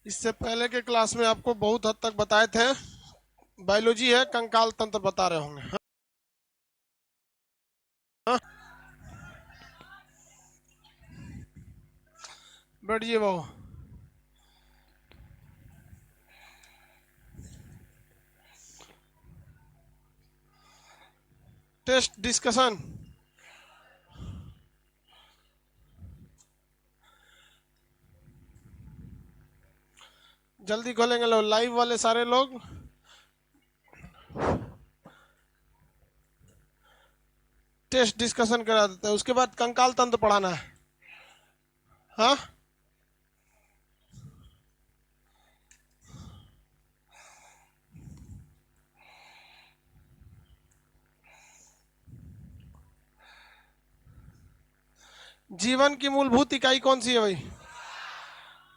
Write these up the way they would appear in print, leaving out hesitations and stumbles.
इससे पहले के क्लास में आपको बहुत हद तक बताए थे। बायोलॉजी है, कंकाल तंत्र बता रहे होंगे। हाँ? बैठिए बाबू। Test discussion. जल्दी खोलेंगे लोग, लाइव वाले सारे लोग। टेस्ट डिस्कशन करा देते हैं, उसके बाद कंकाल तंत्र पढ़ाना है। हाँ, जीवन की मूलभूत इकाई कौन सी है भाई?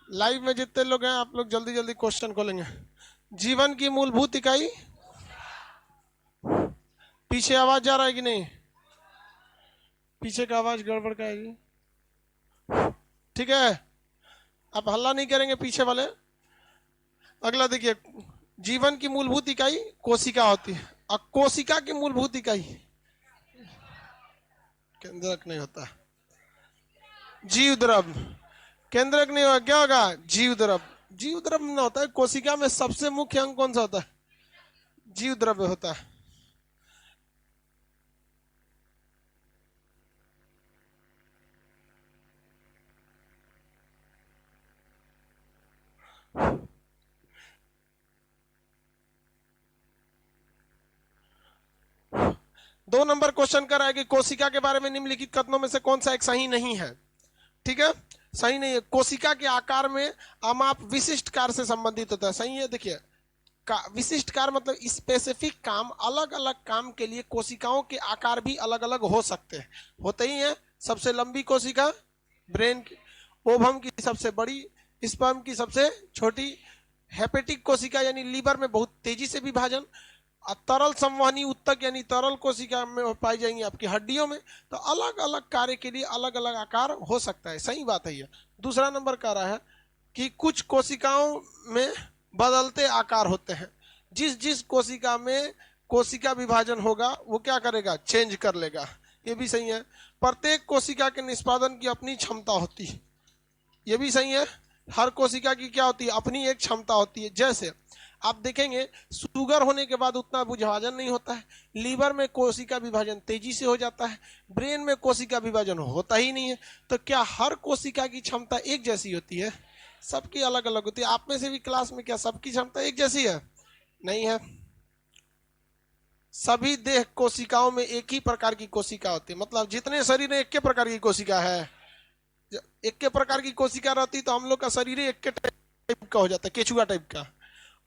लाइव में जितने लोग हैं आप लोग जल्दी जल्दी क्वेश्चन खोलेंगे। जीवन की मूलभूत इकाई। पीछे आवाज जा रहा है कि नहीं? पीछे का आवाज गड़बड़ का है जी। ठीक है, आप हल्ला नहीं करेंगे पीछे वाले। अगला देखिए, जीवन की मूलभूत इकाई कोशिका होती है। और कोशिका की मूलभूत इकाई केंद्रक नहीं होता। जीव द्रव। केंद्रक नहीं होगा, क्या होगा? जीव द्रव। जीव द्रव ना होता है। कोशिका में सबसे मुख्य अंग कौन सा होता है? जीव द्रव्य होता है। दो नंबर क्वेश्चन कर रहा है कि कोशिका के बारे में निम्नलिखित कथनों में से कौन सा एक सही नहीं है। ठीक है, सही नहीं है। कोशिका के आकार में अमाप विशिष्ट कार्य से संबंधित होता है। सही है। देखिए, विशिष्ट कार्य मतलब स्पेसिफिक काम, अलग अलग काम के लिए कोशिकाओं के आकार भी अलग अलग हो सकते हैं, होते ही हैं। सबसे लंबी कोशिका ब्रेन की, ओवम की सबसे बड़ी, स्पर्म की सबसे छोटी, हेपेटिक कोशिका यानी लीवर में बहुत तेजी से विभाजन, तरल संवहनी उत्तक यानी तरल कोशिका में पाई जाएंगी आपकी हड्डियों में। तो अलग अलग कार्य के लिए अलग अलग आकार हो सकता है। सही बात है ये। दूसरा नंबर कह रहा है कि कुछ कोशिकाओं में बदलते आकार होते हैं। जिस जिस कोशिका में कोशिका विभाजन होगा वो क्या करेगा? चेंज कर लेगा। ये भी सही है। प्रत्येक कोशिका के निष्पादन की अपनी क्षमता होती है। ये भी सही है। हर कोशिका की क्या होती है? अपनी एक क्षमता होती है। जैसे आप देखेंगे, शुगर होने के बाद उतना विभाजन नहीं होता है। लीवर में कोशिका विभाजन तेजी से हो जाता है। ब्रेन में कोशिका विभाजन होता ही नहीं है। तो क्या हर कोशिका की क्षमता एक जैसी होती है? सबकी अलग अलग होती है। आप में से भी क्लास में क्या सबकी क्षमता एक जैसी है? नहीं है। सभी देह कोशिकाओं में एक ही प्रकार की कोशिका होती है। मतलब जितने शरीर में एक के प्रकार की कोशिका है, एक के प्रकार की कोशिका रहती तो हम लोग का शरीर एक के टाइप का हो जाता है, केचुआ टाइप का।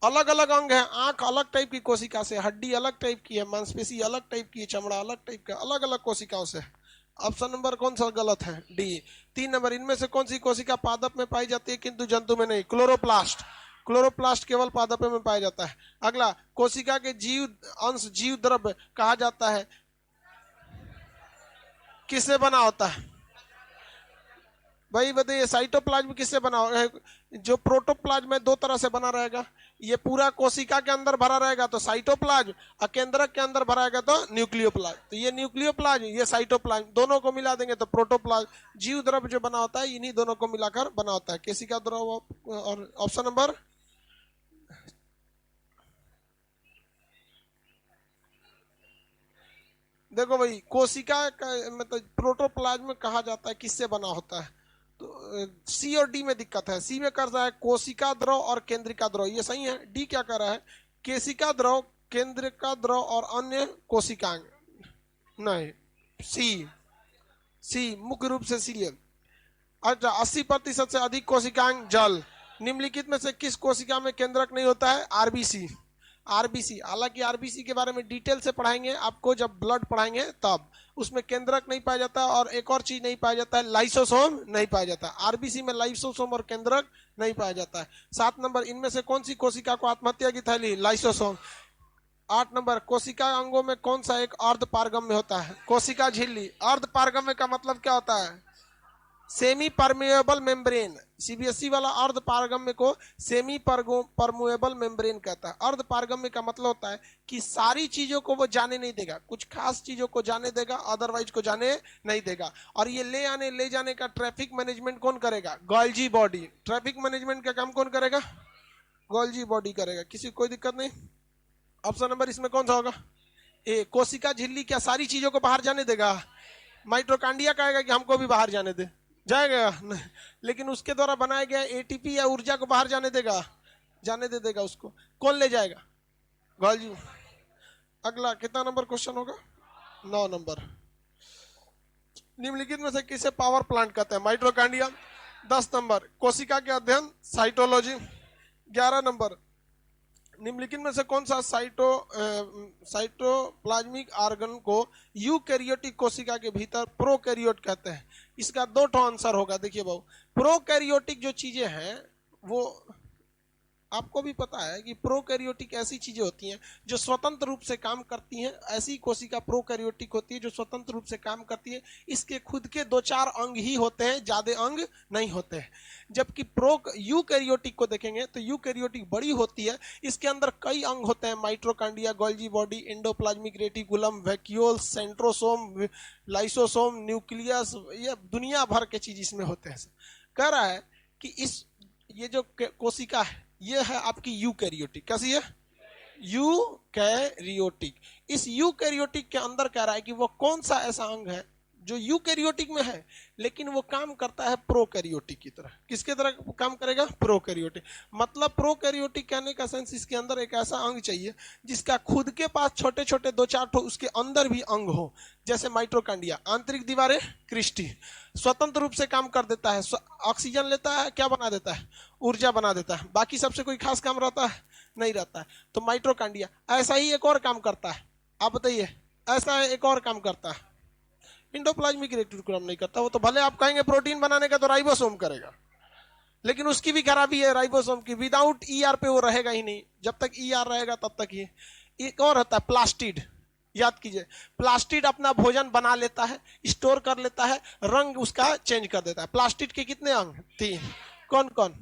अलग अलग अंग है। आंख अलग टाइप की कोशिका से, हड्डी अलग टाइप की है, मांसपेशी अलग टाइप की है, चमड़ा अलग टाइप का, अलग अलग कोशिकाओं से। ऑप्शन नंबर कौन सा गलत है? डी। 3 नंबर, इनमें से कौन सी कोशिका पादप में पाई जाती है किंतु जंतु में नहीं? क्लोरोप्लास्ट। क्लोरोप्लास्ट केवल पादप में पाया जाता है। अगला, कोशिका के जीव अंश जीव द्रव्य कहा जाता है। किससे बना होता है भाई? बताइए, साइटोप्लाज्म किससे बना है? जो प्रोटोप्लाज्म है दो तरह से बना रहेगा। ये पूरा कोशिका के अंदर भरा रहेगा तो साइटोप्लाज्म, और केंद्रक के अंदर भरा रहेगा तो न्यूक्लियोप्लाज्म। तो ये न्यूक्लियोप्लाज्म, ये साइटोप्लाज्म, दोनों को मिला देंगे तो प्रोटोप्लाज्म। जीव द्रव्य जो बना होता है इन्हीं दोनों को मिलाकर बना होता है, कोशिका द्रव। और ऑप्शन नंबर, देखो भाई, कोशिका का मतलब प्रोटोप्लाज्म कहा जाता है किससे बना होता है? तो सी और डी में दिक्कत है। सी में कर रहा है कोशिका द्रव और केंद्रिका द्रव, ये सही है। डी क्या कर रहा है? केशिका द्रव, केंद्रिका द्रव और अन्य कोशिकांग। नहीं, सी। सी मुख्य रूप से सी है। अच्छा, 80% से अधिक कोशिकांग जल। निम्नलिखित में से किस कोशिका में केंद्रक नहीं होता है? आरबीसी। आरबीसी, हालांकि आरबीसी के बारे में डिटेल से पढ़ाएंगे आपको जब ब्लड पढ़ाएंगे तब। उसमें केंद्रक नहीं पाया जाता। और एक और चीज नहीं पाया जाता है, लाइसोसोम नहीं पाया जाता। आरबीसी में लाइसोसोम और केंद्रक नहीं पाया जाता है। 7 नंबर, इनमें से कौन सी कोशिका को आत्महत्या की थैली? लाइसोसोम। 8 नंबर, कोशिका अंगों में कौन सा एक अर्ध पारगम्य होता है? कोशिका झिल्ली। अर्ध पारगम्य का मतलब क्या होता है? सेमी परमेएबल मेम्ब्रेन, सीबीएसई वाला अर्ध पारगम्य को सेमी परमेएबल मेम्ब्रेन कहता है। अर्ध पारगम्य का मतलब होता है कि सारी चीजों को वो जाने नहीं देगा, कुछ खास चीजों को जाने देगा, अदरवाइज को जाने नहीं देगा। और ये ले आने ले जाने का ट्रैफिक मैनेजमेंट कौन करेगा? Golgi body. ट्रैफिक मैनेजमेंट का काम कौन करेगा? गोल्जी बॉडी करेगा। किसी को कोई दिक्कत नहीं? ऑप्शन नंबर इसमें कौन सा होगा? ए। कोशिका झिल्ली क्या सारी चीजों को बाहर जाने देगा? माइटोकांड्रिया कहेगा कि हमको भी बाहर जाने दे, जाएगा नहीं, लेकिन उसके द्वारा बनाया गया एटीपी या ऊर्जा को बाहर जाने देगा? जाने दे देगा उसको। कौन ले जाएगा? गोल्जी। अगला कितना नंबर क्वेश्चन होगा? 9 नंबर। निम्नलिखित में से किसे पावर प्लांट कहते हैं? माइटोकांड्रिया। 10 नंबर कोशिका के अध्ययन, साइटोलॉजी। 11 नंबर निम्नलिखित में से कौन सा साइटोप्लाज्मिक ऑर्गन को यूकैरियोटिक कोशिका के भीतर प्रोकैरियोट कहते हैं? इसका 2 ठो आंसर होगा। देखिए बाबू, प्रोकैरियोटिक जो चीजें हैं वो आपको भी पता है कि प्रोकैरियोटिक ऐसी चीजें होती हैं जो स्वतंत्र रूप से काम करती हैं। ऐसी कोशिका प्रोकैरियोटिक होती है जो स्वतंत्र रूप से काम करती है। इसके खुद के 2-4 अंग ही होते हैं, ज्यादा अंग नहीं होते हैं। जबकि यूकैरियोटिक को देखेंगे तो यूकैरियोटिक बड़ी होती है, इसके अंदर कई अंग होते हैं, mitochondria, Golgi body, endoplasmic reticulum, vacuole, centrosome, lysosome, nucleus, ये दुनिया भर के चीज इसमें होते हैं। कह रहा है कि ये जो कोशिका है ये है आपकी यूकैरियोटिक। कैसी है? यूकैरियोटिक। इस यूकैरियोटिक के अंदर कह रहा है कि वो कौन सा ऐसा अंग है जो यूकैरियोटिक में है लेकिन वो काम करता है प्रोकैरियोटिक की तरह। किसके तरह काम करेगा? प्रोकैरियोटिक। मतलब प्रोकैरियोटिक कहने का सेंस इसके अंदर एक ऐसा अंग चाहिए जिसका खुद के पास छोटे छोटे 2-4 ठो उसके अंदर भी अंग हो। जैसे माइटोकांड्रिया, आंतरिक दीवारें क्रिस्टी, स्वतंत्र रूप से काम कर देता है, ऑक्सीजन लेता है, क्या बना देता है? ऊर्जा बना देता है। बाकी सबसे कोई खास काम रहता है? नहीं रहता है। तो माइटोकांड्रिया ऐसा ही एक और काम करता है। आप बताइए, ऐसा एक और काम करता है? एंडोप्लाज्मिक रेटिकुलम नहीं करता। वो तो भले आप कहेंगे प्रोटीन बनाने का तो राइबोसोम करेगा, लेकिन उसकी भी खराबी है राइबोसोम की। विदाउट ईआर पे वो रहेगा ही नहीं। जब तक ईआर रहेगा तब तक ये। एक और होता है प्लास्टिड, याद कीजिए। प्लास्टिड अपना भोजन बना लेता है, स्टोर कर लेता है, रंग उसका चेंज कर देता है। प्लास्टिड के कितने अंग? 3। कौन कौन?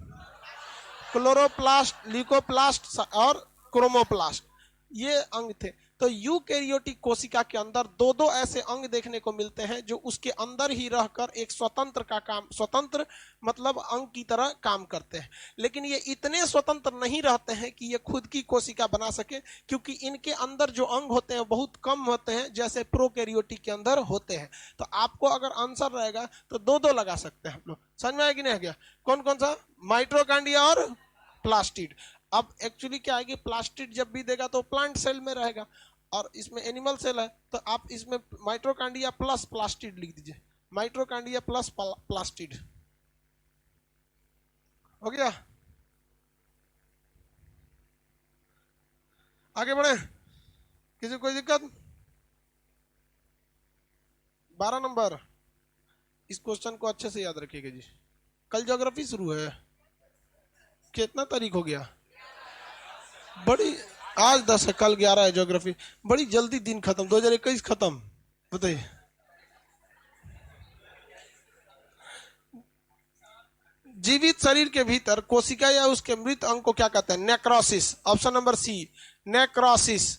क्लोरोप्लास्ट, ल्यूकोप्लास्ट और क्रोमोप्लास्ट, ये अंग थे। तो यूकैरियोटिक कोशिका के अंदर 2-2 ऐसे अंग देखने को मिलते हैं जो उसके अंदर ही रहकर एक स्वतंत्र मतलब अंग की तरह काम करते हैं। लेकिन ये इतने स्वतंत्र नहीं रहते हैं कि ये खुद की कोशिका बना सके, क्योंकि इनके अंदर जो अंग होते हैं बहुत कम होते हैं जैसे प्रोकैरियोटिक के अंदर होते हैं। तो आपको अगर आंसर रहेगा तो 2-2 लगा सकते हैं हम लोग। समझ में आया कि नहीं गया? कौन कौन सा? माइटोकांड्रिया और प्लास्टिड। अब एक्चुअली क्या है कि प्लास्टिड जब भी देगा तो प्लांट सेल में रहेगा और इसमें एनिमल सेल है, तो आप इसमें माइटोकांड्रिया प्लस प्लास्टिड लिख दीजिए। माइटोकांड्रिया प्लस प्लास्टिड हो गया। आगे बढ़े, किसी कोई दिक्कत? 12 नंबर। इस क्वेश्चन को अच्छे से याद रखिएगा जी। कल ज्योग्राफी शुरू है। कितना तारीख हो गया? बड़ी, आज 10 है, कल 11 है ज्योग्राफी। बड़ी जल्दी दिन खत्म, 2021 खत्म। बताइए, जीवित शरीर के भीतर कोशिका या उसके मृत अंग को क्या कहते हैं? Necrosis. Option number C, necrosis.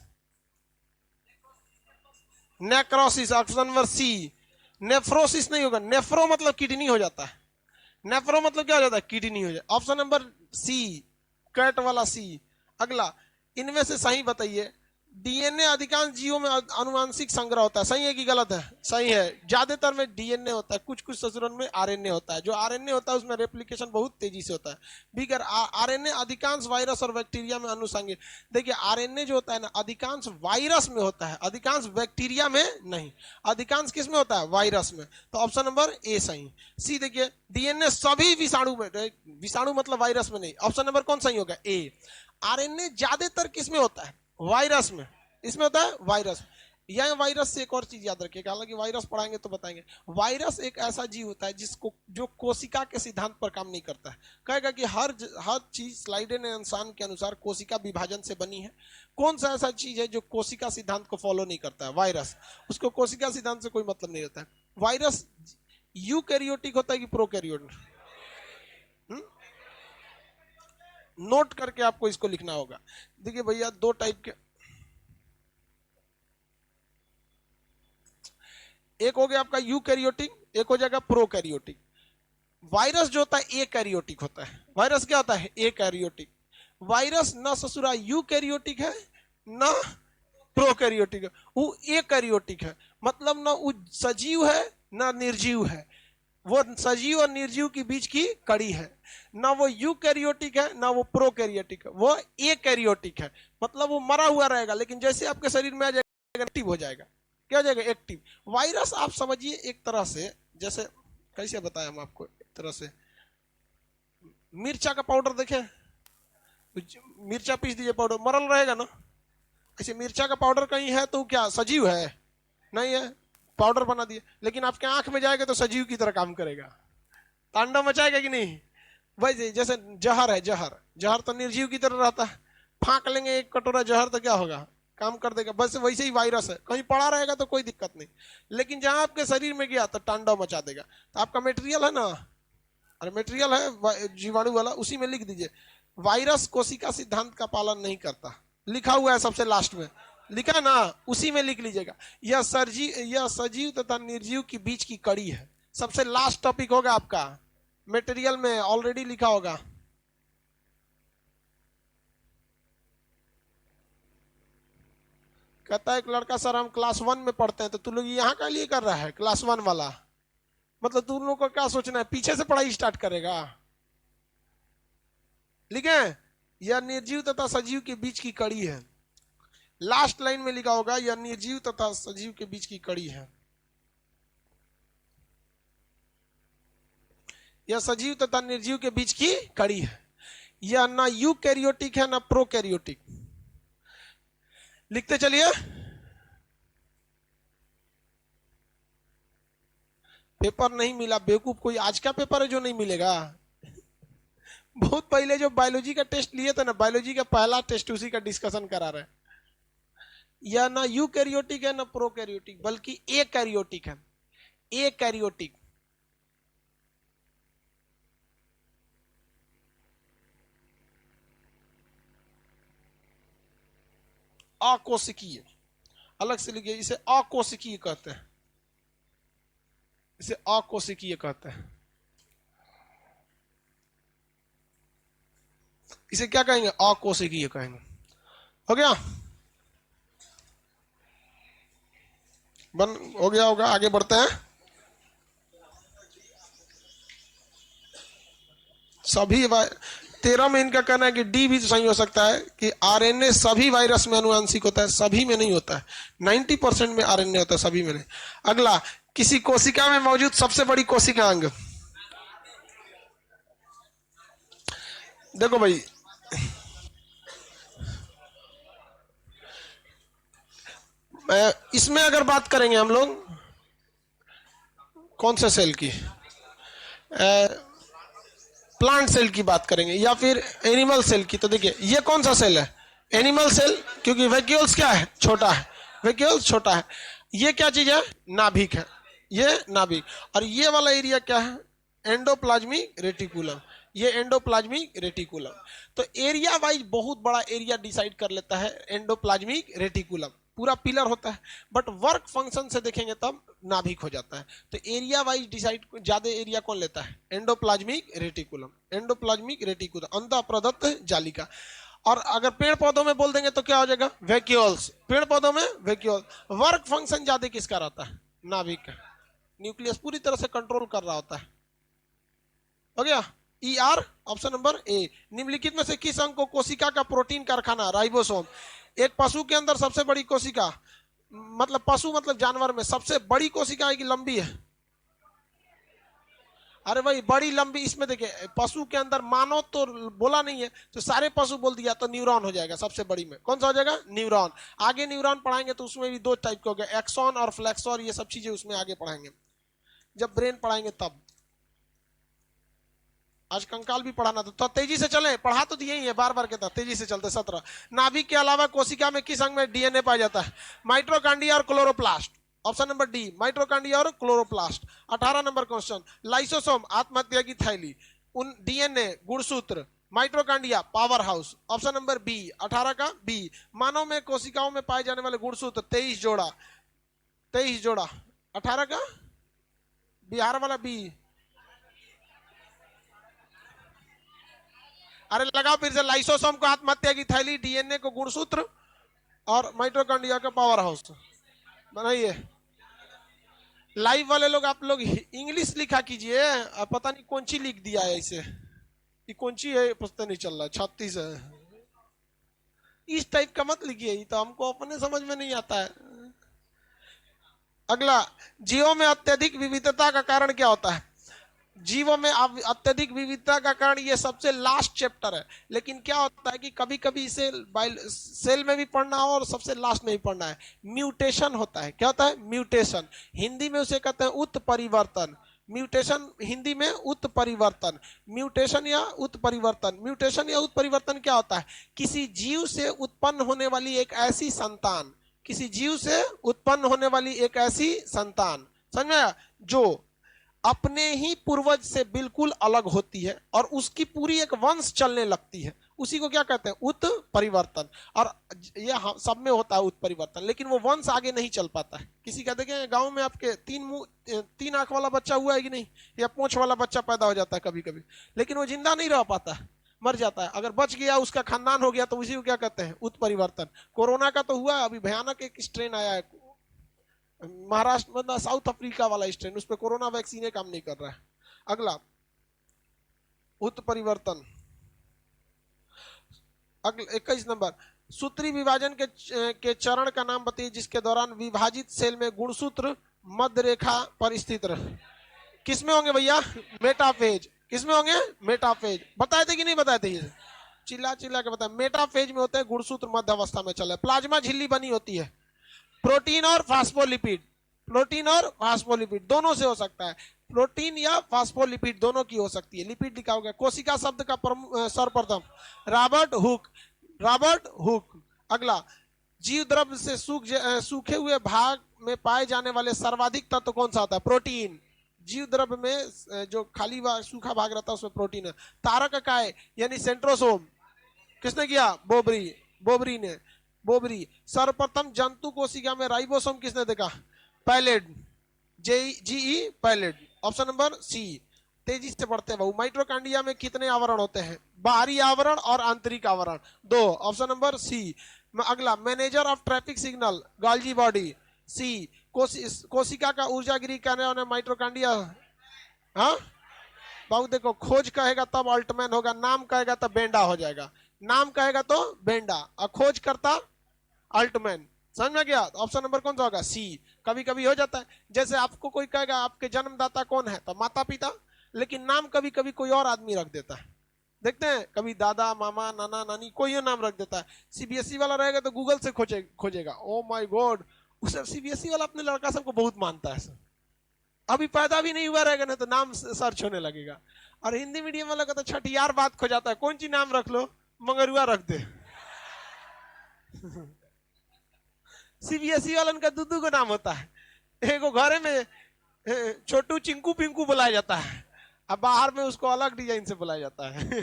Necrosis, option number C. Nephrosis नहीं होगा। नेफ्रो मतलब किडनी हो जाता है। नेफ्रो मतलब क्या हो जाता है? किडनी हो जाता है। ऑप्शन नंबर सी, कैट वाला सी। अगला, इनमें से सही बताइए। डीएनए अधिकांश जीवों में आनुवांशिक संग्रह होता है, सही है कि गलत है? सही है। ज्यादातर में डीएनए होता है, कुछ कुछ ससुरन में आरएनए होता है। जो आरएनए होता है उसमें रेप्लिकेशन बहुत तेजी से होता है। बिगर आरएनए अधिकांश वायरस और बैक्टीरिया में अनुषंगिक। देखिए आरएनए जो होता है ना, अधिकांश वायरस में होता है, अधिकांश बैक्टीरिया में नहीं। अधिकांश किस में होता है? वायरस में। तो ऑप्शन नंबर ए सही। सी देखिए, डीएनए सभी विषाणु में, विषाणु मतलब वायरस में नहीं। ऑप्शन नंबर कौन सही होगा? ए। आरएनए ज्यादातर किस में होता है? वायरस में। इसमें होता है वायरस। यह वायरस से एक और चीज याद रखिएगा, हालांकि वायरस पढ़ाएंगे तो बताएंगे। वायरस एक ऐसा जीव होता है जिसको जो कोशिका के सिद्धांत पर काम नहीं करता है। कहेगा कि हर चीज स्लाइडेन इंसान के अनुसार कोशिका विभाजन से बनी है। कौन सा ऐसा चीज है जो कोशिका सिद्धांत को फॉलो नहीं करता है? वायरस। उसको कोशिका सिद्धांत से कोई मतलब नहीं रहता है। वायरस यूकैरियोटिक होता है कि प्रोकैरियोटिक? नोट करके आपको इसको लिखना होगा। देखिए भैया, दो टाइप के, एक हो गया आपका यूकैरियोटिक, एक हो जाएगा प्रोकैरियोटिक। वायरस जो होता है एकैरियोटिक होता है। वायरस क्या होता है? एकैरियोटिक। वायरस ना ससुरा यूकैरियोटिक है ना प्रोकैरियोटिक है, वो एकैरियोटिक है। मतलब ना वो सजीव है ना निर्जीव है, वो सजीव और निर्जीव के बीच की कड़ी है। ना वो यूकैरियोटिक है ना वो प्रोकैरियोटिक है, वो एकैरियोटिक है। मतलब वो मरा हुआ रहेगा, लेकिन जैसे आपके शरीर में आ जाएगा एक्टिव हो जाएगा। क्या हो जाएगा? एक्टिव। वायरस आप समझिए एक तरह से, जैसे कैसे बताएं हम आपको, एक तरह से मिर्चा का पाउडर देखें, मिर्चा पीस दीजिए, पाउडर मरल रहेगा ना। ऐसे मिर्चा का पाउडर कहीं है तो क्या सजीव है? नहीं है, पाउडर बना दिए। लेकिन आपके आंख में जाएगा तो सजीव की तरह काम करेगा, तांडव मचाएगा कि नहीं? वैसे जैसे जहर है, जहर जहर तो निर्जीव की तरह रहता है। फांक लेंगे एक कटोरा जहर तो क्या होगा? काम कर देगा। बस वैसे ही वायरस है, कहीं पड़ा रहेगा तो कोई दिक्कत नहीं, लेकिन जहां आपके शरीर में गया तो तांडव मचा देगा। तो आपका मेटेरियल है ना, अरे मेटेरियल है जीवाणु वाला, उसी में लिख दीजिए वायरस कोशिका सिद्धांत का पालन नहीं करता। लिखा हुआ है सबसे लास्ट में, लिखा ना, उसी में लिख लीजिएगा। यह सजीव तथा निर्जीव के बीच की कड़ी है। सबसे लास्ट टॉपिक होगा आपका, मटेरियल में ऑलरेडी लिखा होगा। कहता है एक लड़का, सर हम क्लास 1 में पढ़ते हैं। तो तू लोग यहाँ का लिए कर रहा है क्लास 1 वाला? मतलब तुम लोग को क्या सोचना है, पीछे से पढ़ाई स्टार्ट करेगा? लिखे, यह निर्जीव तथा सजीव के बीच की कड़ी है। लास्ट लाइन में लिखा होगा, यह निर्जीव तथा सजीव के बीच की कड़ी है। यह सजीव तथा निर्जीव के बीच की कड़ी है। यह ना यूकैरियोटिक है ना प्रोकैरियोटिक। लिखते चलिए। पेपर नहीं मिला बेवकूफ, कोई आज का पेपर है जो नहीं मिलेगा? बहुत पहले जो बायोलॉजी का टेस्ट लिए थे ना, बायोलॉजी का पहला टेस्ट, उसी का डिस्कशन करा रहे हैं। यह ना यूकैरियोटिक है ना प्रोकैरियोटिक, बल्कि एकैरियोटिक है। एकैरियोटिक, अकोशिकीय, अलग से लिखिए, इसे अकोशिकीय कहते हैं। इसे अकोशिकीय कहते हैं। इसे क्या कहेंगे? अकोशिकीय कहेंगे। हो गया? बन हो गया होगा, आगे बढ़ते हैं। सभी 13 में इनका कहना है कि डी भी तो सही हो सकता है कि आरएनए सभी वायरस में अनुवांशिक होता है, सभी में नहीं होता है। 90% में आरएनए होता है, सभी में नहीं। अगला, किसी कोशिका में मौजूद सबसे बड़ी कोशिका अंग। देखो भाई, इसमें अगर बात करेंगे हम लोग कौन से सेल की, प्लांट सेल की बात करेंगे या फिर एनिमल सेल की, तो देखिए ये कौन सा सेल है? एनिमल सेल, क्योंकि वैक्यूल्स क्या है? छोटा है, वैक्यूल्स छोटा है। ये क्या चीज है? नाभिक है, ये नाभिक। और ये वाला एरिया क्या है? Endoplasmic reticulum. ये एंडोप्लाज्मिक रेटिकुलम। तो एरिया वाइज बहुत बड़ा एरिया डिसाइड कर लेता है एंडोप्लाज्मिक रेटिकुलम, पूरा पिलर होता है। बट वर्क फंक्शन से देखेंगे तब नाभिक हो जाता है। तो एरिया वाइज डिसाइड ज्यादा एरिया कौन लेता है? Endoplasmic reticulum. एंडोप्लाज्मिक रेटिकुलम, अंतः प्रदत्त जालिका। और अगर पेड़ पौधों में बोल देंगे तो क्या हो जाएगा? वैक्यूल्स। पेड़ पौधों में वैक्यूल। वर्क फंक्शन ज्यादा किसका रहता है? नाभिक का। न्यूक्लियस पूरी तरह से कंट्रोल कर रहा होता है। हो गया? E R, option number A. निम्नलिखित में से किस अंग को कोशिका का प्रोटीन कारखाना, राइबोसोम। एक पशु के अंदर सबसे बड़ी कोशिका, मतलब पशु मतलब जानवर में सबसे बड़ी कोशिका है कि लंबी है? अरे भाई बड़ी लंबी, इसमें देखिए पशु के अंदर मानव तो बोला नहीं है, तो सारे पशु बोल दिया तो न्यूरॉन हो जाएगा सबसे बड़ी में। कौन सा हो जाएगा? न्यूरॉन। आगे न्यूरॉन पढ़ाएंगे तो उसमें भी दो टाइप के हो गए, एक्सॉन और फ्लेक्सॉन, ये सब चीजें उसमें आगे पढ़ाएंगे जब ब्रेन पढ़ाएंगे तब। आज कंकाल भी पढ़ाना था, तो तेजी से चले, पढ़ा तो दिए ही है बार बार के, तेजी से चलते। 17, नाभिक के अलावा कोशिका में किस अंग में डीएनए पाया जाता है? माइटोकॉन्ड्रिया और chloroplast. Option number D mitochondria और क्लोरोप्लास्ट। 18 नंबर क्वेश्चन, लाइसोसोम आत्महत्या की थैली, उन डीएनए गुणसूत्र, mitochondria powerhouse. Option number B 18 का बी। मानव में कोशिकाओं में पाए जाने वाले गुणसूत्र 23 जोड़ा, 23 जोड़ा। 18 का बिहार वाला बी। अरे लगाओ फिर से, लाइसोसोम को आत्महत्या की थैली, डीएनए को गुणसूत्र और माइटोकॉन्ड्रिया का पावर हाउस। बनाइए। लाइव वाले लोग, आप लोग इंग्लिश लिखा कीजिए, पता नहीं कौन सी लिख दिया है इसे, ये कौन सी है पता नहीं चल रहा है, 36 है। इस टाइप का मत लिखिए, ये तो हमको अपने समझ में नहीं आता है। अगला, जीवों में अत्यधिक विविधता का कारण क्या होता है? जीवों में अत्यधिक विविधता का कारण, ये सबसे लास्ट चैप्टर है, लेकिन क्या होता है कि कभी कभी इसे सेल में भी पढ़ना हो और सबसे लास्ट में भी पढ़ना है। म्यूटेशन होता है। क्या होता है? म्यूटेशन। हिंदी में उसे कहते हैं उत्परिवर्तन। म्यूटेशन हिंदी में उत्परिवर्तन। म्यूटेशन या उत्परिवर्तन, म्यूटेशन या उत्परिवर्तन क्या होता है? किसी जीव से उत्पन्न होने वाली एक ऐसी संतान, किसी जीव से उत्पन्न होने वाली एक ऐसी संतान, समझ में आया, जो अपने ही पूर्वज से बिल्कुल अलग होती है और उसकी पूरी एक वंश चलने लगती है, उसी को क्या कहते हैं? उत्परिवर्तन। और यह सब में होता है उत्परिवर्तन, लेकिन वो वंश आगे नहीं चल पाता है। किसी का देखें गांव में आपके तीन आंख वाला बच्चा हुआ है कि नहीं, या पूंछ वाला बच्चा पैदा हो जाता है कभी कभी, लेकिन वो जिंदा नहीं रह पाता है, मर जाता है। अगर बच गया, उसका खानदान हो गया, तो उसी को क्या कहते हैं? उत्परिवर्तन। कोरोना का तो हुआ, अभी भयानक एक स्ट्रेन आया है महाराष्ट्र, मतलब साउथ अफ्रीका वाला स्ट्रेन, उस पर कोरोना वैक्सीन काम नहीं कर रहा है। अगला, उत्परिवर्तन। अगला 21 नंबर, सूत्री विभाजन के चरण का नाम बताइए जिसके दौरान विभाजित सेल में गुणसूत्र मध्य रेखा पर स्थित रहे। किसमें होंगे भैया? मेटाफेज। किसमें होंगे? मेटाफेज। बताए थे कि नहीं बताए थे? ये चिल्ला चिल्ला के बताए। मेटाफेज में होते हैं गुणसूत्र मध्य अवस्था में चले। प्लाज्मा झिल्ली बनी होती है। प्रोटीन और फास्फोलिपिड, प्रोटीन और फास्फोलिपिड दोनों से हो सकता है, प्रोटीन या फास्फोलिपिड दोनों की हो सकती है। लिपिड लिखा होगा। कोशिका शब्द का सर्वप्रथम रॉबर्ट हुक, रॉबर्ट हुक। अगला, जीव द्रव्य से सूखे हुए भाग में पाए जाने वाले सर्वाधिक तत्व कौन सा होता है? प्रोटीन। जीव द्रव्य में जो खाली सूखा भाग रहता है उसमें प्रोटीन है। तारक काय यानी सेंट्रोसोम किसने किया? बोबरी, बोबरी ने, बोबरी। सर्वप्रथम जंतु कोशिका में राइबोसोम किसने देखा? Palade, G E Palade. Option number C. तेजी से बढ़ते हैं बहु। माइटोकॉन्ड्रिया में कितने आवरण होते हैं? बाहरी आवरण और आंतरिक आवरण, 2। Option number C. अगला, manager of traffic signal, Golgi body, C. कोशिका का ऊर्जा गृह कहने वाले माइटोकॉन्ड्रिया। हाँ बहु, देखो, खोज कहेगा तब अल्टमैन होगा, नाम कहेगा तब बेंडा हो जाएगा। नाम कहेगा तो बेंडा और खोज करता अल्टमैन। समझ में गया? ऑप्शन नंबर कौन सा होगा? सी। कभी कभी हो जाता है, जैसे आपको कोई कहेगा आपके जन्मदाता कौन है, तो माता पिता, लेकिन नाम कभी कभी कोई और आदमी रख देता है। देखते हैं, कभी दादा, मामा, नाना, नानी, कोई नाम रख देता है। सीबीएसई वाला रहेगा तो गूगल से खोजेगा। ओ माय गॉड, उसे सीबीएसई वाला अपने लड़का सबको बहुत मानता है। अभी पैदा भी नहीं हुआ रहेगा ना तो नाम सर्च होने लगेगा। और हिंदी मीडियम वाला का तो छठियार बात खो जाता है, कौन सी नाम रख लो, मंगरुआ रख दे। सीबीएसई वालन का दूधू को नाम होता है। एक घरे में छोटू, चिंकू, पिंकू बुलाया जाता है, अब बाहर में उसको अलग डिजाइन से बुलाया जाता है।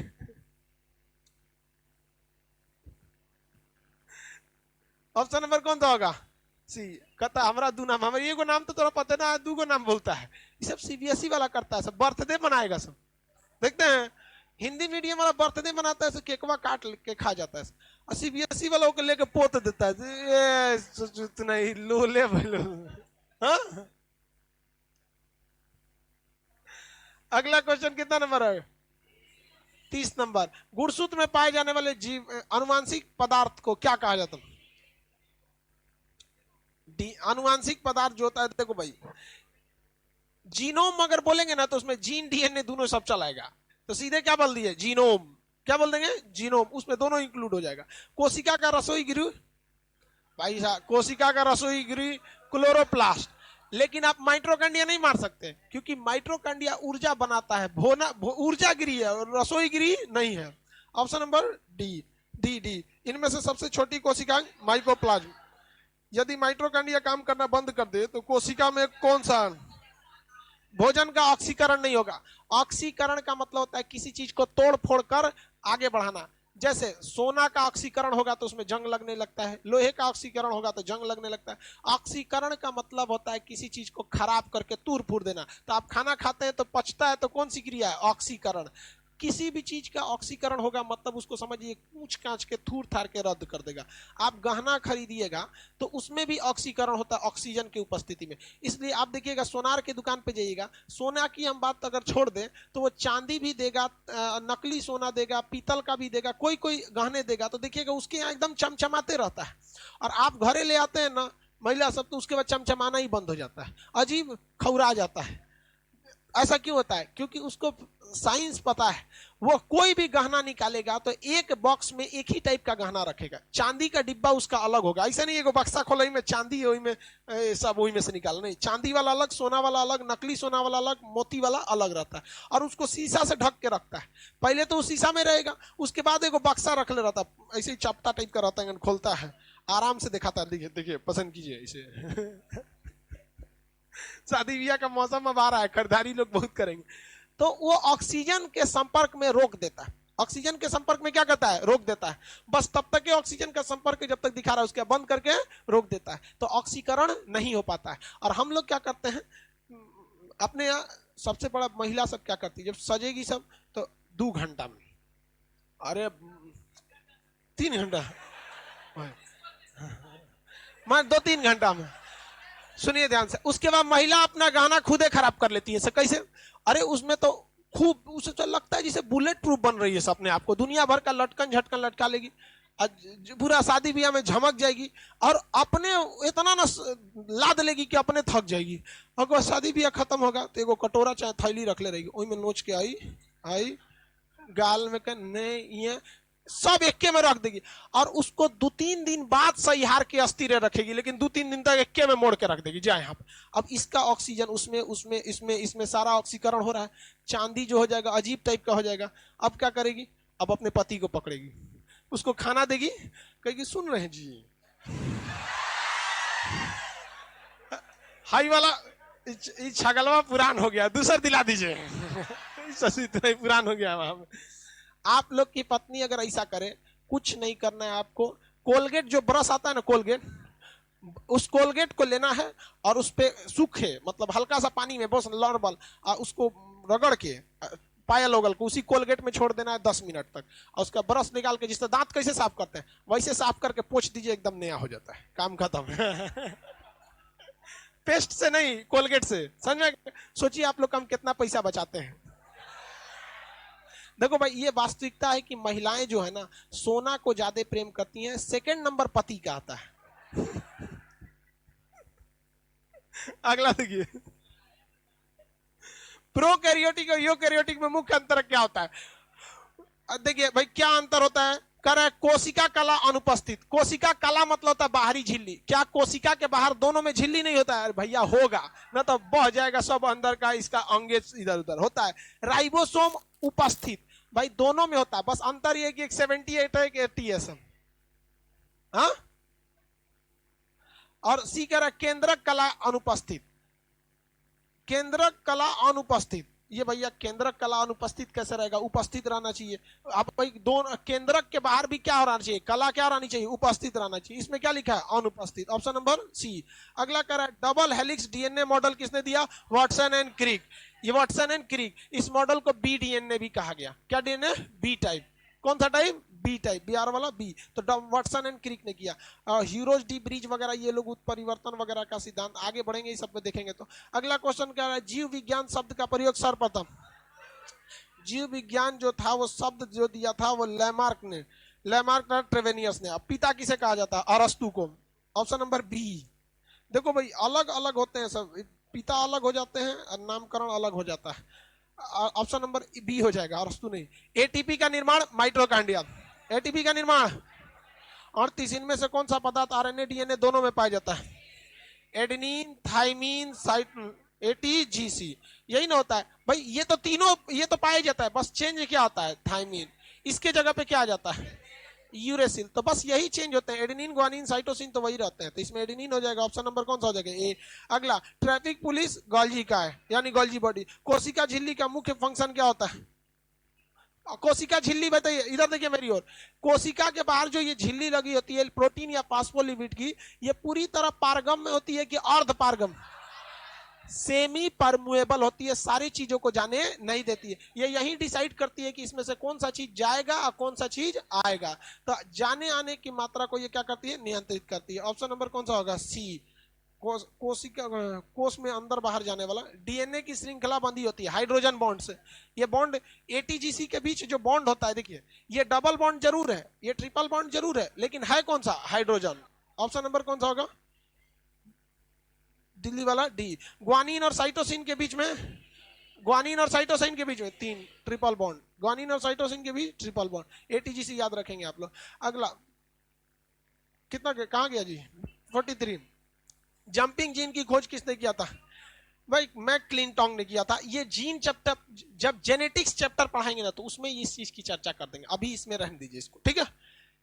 ऑप्शन नंबर कौन सा होगा? सी। कहता हमारा दू नाम, हमारे एगो नाम तो तोरा पता ना, दू गो नाम बोलता है। ये सब सीबीएसई वाला करता है, सब बर्थडे मनाएगा सब। देखते हैं, हिंदी मीडियम वाला बर्थडे मनाता है, केकवा काट के खा जाता है, और सीबीएसई वाला को लेके पोत देता है। नहीं लो ले बोलो। हाँ? अगला क्वेश्चन कितना नंबर है? 30 नंबर। गुणसूत्र में पाए जाने वाले जीव अनुवांशिक पदार्थ को क्या कहा जाता है? अनुवांशिक पदार्थ जो होता है, देखो भाई, जीनोम अगर बोलेंगे ना तो उसमें जीन, डीएनए दोनों सब चलाएगा, तो सीधे क्या बोल दिए? जीनोम। क्या बोल देंगे? जीनोम। उसमें दोनों इंक्लूड हो जाएगा। कोशिका का रसोई गृह, भाई साहब, कोशिका का रसोई गृह क्लोरोप्लास्ट। लेकिन आप माइटोकॉन्ड्रिया नहीं मार सकते, क्योंकि माइटोकॉन्ड्रिया ऊर्जा बनाता है, ऊर्जा गृह है और रसोई गृह नहीं है। Option number D, D D. इनमें से सबसे छोटी कोशिका माइकोप्लाज्म। यदि माइटोकॉन्ड्रिया काम करना बंद कर दे तो कोशिका में कौन सा भोजन का ऑक्सीकरण नहीं होगा। ऑक्सीकरण का मतलब होता है किसी चीज को तोड़ फोड़ कर आगे बढ़ाना। जैसे सोना का ऑक्सीकरण होगा तो उसमें जंग लगने लगता है, लोहे का ऑक्सीकरण होगा तो जंग लगने लगता है। ऑक्सीकरण का मतलब होता है किसी चीज को खराब करके तूर फूर देना। तो आप खाना खाते हैं तो पचता है, तो कौन सी क्रिया है? ऑक्सीकरण। किसी भी चीज का ऑक्सीकरण होगा मतलब उसको समझिए कूच कांच के थूर थार के रद्द कर देगा। आप गहना खरीदिएगा तो उसमें भी ऑक्सीकरण होता है ऑक्सीजन की उपस्थिति में। इसलिए आप देखिएगा सोनार की दुकान पे जाइएगा, सोना की हम बात अगर छोड़ दें तो वो चांदी भी देगा, नकली सोना देगा, पीतल का भी देगा, कोई कोई गहने देगा, तो देखिएगा उसके यहाँ एकदम चमचमाते रहता है। और आप घरे ले आते हैं ना महिला सब, तो उसके बाद चमचमाना ही बंद हो जाता है, अजीब खौरा जाता है। ऐसा क्यों होता है? क्योंकि उसको साइंस पता है। वो कोई भी गहना निकालेगा तो एक बॉक्स में एक ही टाइप का गहना रखेगा। चांदी का डिब्बा उसका अलग होगा, ऐसा नहीं है बक्सा खोला में चांदी है, वही में सब वही में से निकाल, नहीं, चांदी वाला अलग, सोना वाला अलग, नकली सोना वाला अलग, मोती वाला अलग रहता है। और उसको शीशा से ढक के रखता है। पहले तो वो शीशा में रहेगा, उसके बाद एक बक्सा रख ले रहता है, ऐसे ही चपटा टाइप का रहता है, खोलता है, आराम से दिखाता है। देखिए देखिए, पसंद कीजिए इसे। शादी ब्याह का मौसम अब आ रहा है, खरीदारी लोग बहुत करेंगे। तो वो ऑक्सीजन के संपर्क में रोक देता है। ऑक्सीजन के संपर्क में क्या करता है? रोक देता है। बस तब तक ऑक्सीजन का संपर्क जब तक दिखा रहा है, उसके बंद करके रोक देता है, तो ऑक्सीकरण नहीं हो पाता है। और हम लोग क्या करते हैं अपने यहाँ, सबसे बड़ा महिला सब क्या करती है, जब सजेगी सब तो 2 घंटा में, अरे 3 घंटा, मैं 2-3 घंटा में, सुनिए ध्यान से, उसके बाद महिला अपना गाना खुदे खराब कर लेती है। कैसे? अरे उसमें तो खूब, उसे तो लगता है जैसे बुलेट प्रूफ बन रही है अपने आप को, दुनिया भर का लटकन झटकन लटका लेगी, पूरा शादी ब्याह में झमक जाएगी, और अपने इतना ना लाद लेगी कि अपने थक जाएगी। अगर शादी ब्याह खत्म होगा तो एगो कटोरा चाहे थैली रख ले रहेगी, वही में नोच के आई आई गाल में नहीं, सब एक्के में रख देगी, और उसको 2-3 दिन बाद सही हार के अस्थिर रखेगी, लेकिन 2-3 दिन तक एक्के में मोड़ के रख देगी जाए यहाँ पे। अब इसका ऑक्सीजन उसमें उसमें इसमें इसमें सारा ऑक्सीकरण हो रहा है, चांदी जो हो जाएगा अजीब टाइप का हो जाएगा। अब क्या करेगी? अब अपने पति को पकड़ेगी, उसको खाना देगी, कहेगी सुन रहे हैं जी, हाई वाला छगलवा पुरान हो गया, दूसर दिला दीजिए। पुरान हो गया वहां। आप लोग की पत्नी अगर ऐसा करे, कुछ नहीं करना है आपको, कोलगेट जो ब्रश आता है ना, कोलगेट, उस कोलगेट को लेना है और उस पे सूखे मतलब हल्का सा पानी में, बस नॉर्मल, उसको रगड़ के पायल ओगल को उसी कोलगेट में छोड़ देना है 10 मिनट तक, और उसका ब्रश निकाल के, जिससे दांत कैसे साफ करते हैं वैसे साफ करके पोंछ दीजिए, एकदम नया हो जाता है, काम खत्म। पेस्ट से नहीं, कोलगेट से, समझ में? सोचिए आप लोग हम कितना पैसा बचाते हैं। देखो भाई, ये वास्तविकता है कि महिलाएं जो है ना, सोना को ज्यादा प्रेम करती हैं, सेकंड नंबर पति का आता है। अगला देखिए, प्रोकैरियोटिक और यूकैरियोटिक में मुख्य अंतर क्या होता है? देखिए भाई, क्या अंतर होता है? कर है कोशिका कला अनुपस्थित। कोशिका कला मतलब होता है बाहरी झिल्ली। क्या कोशिका के बाहर दोनों में झिल्ली नहीं होता है? भैया होगा ना, तो बह जाएगा सब अंदर का, इसका अंगे इधर उधर होता है। राइबोसोम उपस्थित, भाई दोनों में होता है, बस अंतर ये कि एक 78 है, एक 80 है सब। हाँ? और सी कह रहा केंद्रक कला अनुपस्थित। केंद्रक कला अनुपस्थित, ये भैया केंद्रक कला अनुपस्थित कैसे रहेगा? उपस्थित रहना चाहिए। अब भाई दोनों केंद्रक के बाहर भी क्या रहना चाहिए? कला क्या रहनी चाहिए? उपस्थित रहना चाहिए। इसमें क्या लिखा है? अनुपस्थित। Option number C. अगला कह रहा है डबल हेलिक्स डीएनए मॉडल किसने दिया? Watson and Crick. ये वाटसन एंड क्रिक, इस मॉडल को बी डीएनए भी कहा गया। क्या डीएनए? B type. कौन सा टाइप? बी टाइप, बीआर वाला बी। तो वाटसन एंड क्रिक ने किया। ह्यूरोज डी ब्रिज वगैरह ये लोग उत्परिवर्तन वगैरह का सिद्धांत, आगे बढ़ेंगे इस सब में देखेंगे। तो अगला क्वेश्चन क्या है? जीव विज्ञान शब्द का प्रयोग सर्वप्रथम, जीव विज्ञान जो था वो शब्द जो दिया था वो लैमार्क ने, लैमार्क ट्रेवेनियस ने। अब पिता किसे कहा जाता है? अरस्तु को। Option number B. देखो भाई, अलग अलग होते हैं सब, पिता अलग हो जाते हैं और नामकरण अलग हो जाता है। ऑप्शन नंबर बी हो जाएगा, अरस्तु नहीं। एटीपी का निर्माण माइटोकॉन्ड्रिया, एटीपी का निर्माण 38। इनमें से कौन सा पदार्थ आरएनए डीएनए दोनों में पाया जाता है? एडेनिन, थाइमिन, साइटोसिन, एटीजीसी, यही ना होता है भाई। ये तो तीनों, ये तो पाया जाता है, बस चेंज क्या होता है? थाइमिन। इसके जगह पे क्या आ जाता है? यूरेसिल। तो बस यही चेंज होते हैं, एडेनिन ग्वानिन साइटोसिन तो वही रहते हैं, तो इसमें एडेनिन हो जाएगा। ऑप्शन नंबर कौन सा हो जाएगा? ए। अगला, ट्रैफिक पुलिस गोल्जी का है, यानी गोल्जी बॉडी। कोशिका झिल्ली का मुख्य फंक्शन क्या होता है? कोशिका झिल्ली बताइए, इधर देखिए मेरी ओर। कोशिका के बाहर जो ये झिल्ली लगी होती है प्रोटीन या फास्फोलिपिड की, ये पूरी तरह पारगम में होती है कि अर्ध पारगम? सेमी परमुएबल होती है, सारी चीजों को जाने नहीं देती है। ये यही डिसाइड करती है कि इसमें से कौन सा चीज जाएगा और कौन सा चीज आएगा। तो जाने आने की मात्रा को ये क्या करती है? नियंत्रित करती है। ऑप्शन नंबर कौन सा होगा? सी। कोशिका कोष में अंदर बाहर जाने वाला। डीएनए की श्रृंखला बंधी होती है हाइड्रोजन बॉन्ड से। ये बॉन्ड एटीजीसी के बीच जो बॉन्ड होता है, देखिए ये डबल बॉन्ड जरूर है, ये ट्रिपल बॉन्ड जरूर है, लेकिन है कौन सा? हाइड्रोजन। ऑप्शन नंबर कौन सा होगा? दिल्ली वाला डी। ग्वानिन और साइटोसिन के बीच में, ग्वानिन और साइटोसिन के बीच में 3 ट्रिपल बॉन्ड, ग्वानिन और साइटोसिन के बीच ट्रिपल बॉन्ड। एटीजीसी याद रखेंगे आप लोग। अगला कितना, कहां गया जी? 43। जंपिंग जीन की खोज किसने किया था? भाई मैकक्लिंटॉक ने किया था। ये जीन चैप्टर जब जेनेटिक्स चैप्टर पढ़ाएंगे ना, तो उसमें इस चीज की चर्चा कर देंगे, अभी इसमें रहने दीजिए इसको, ठीक है?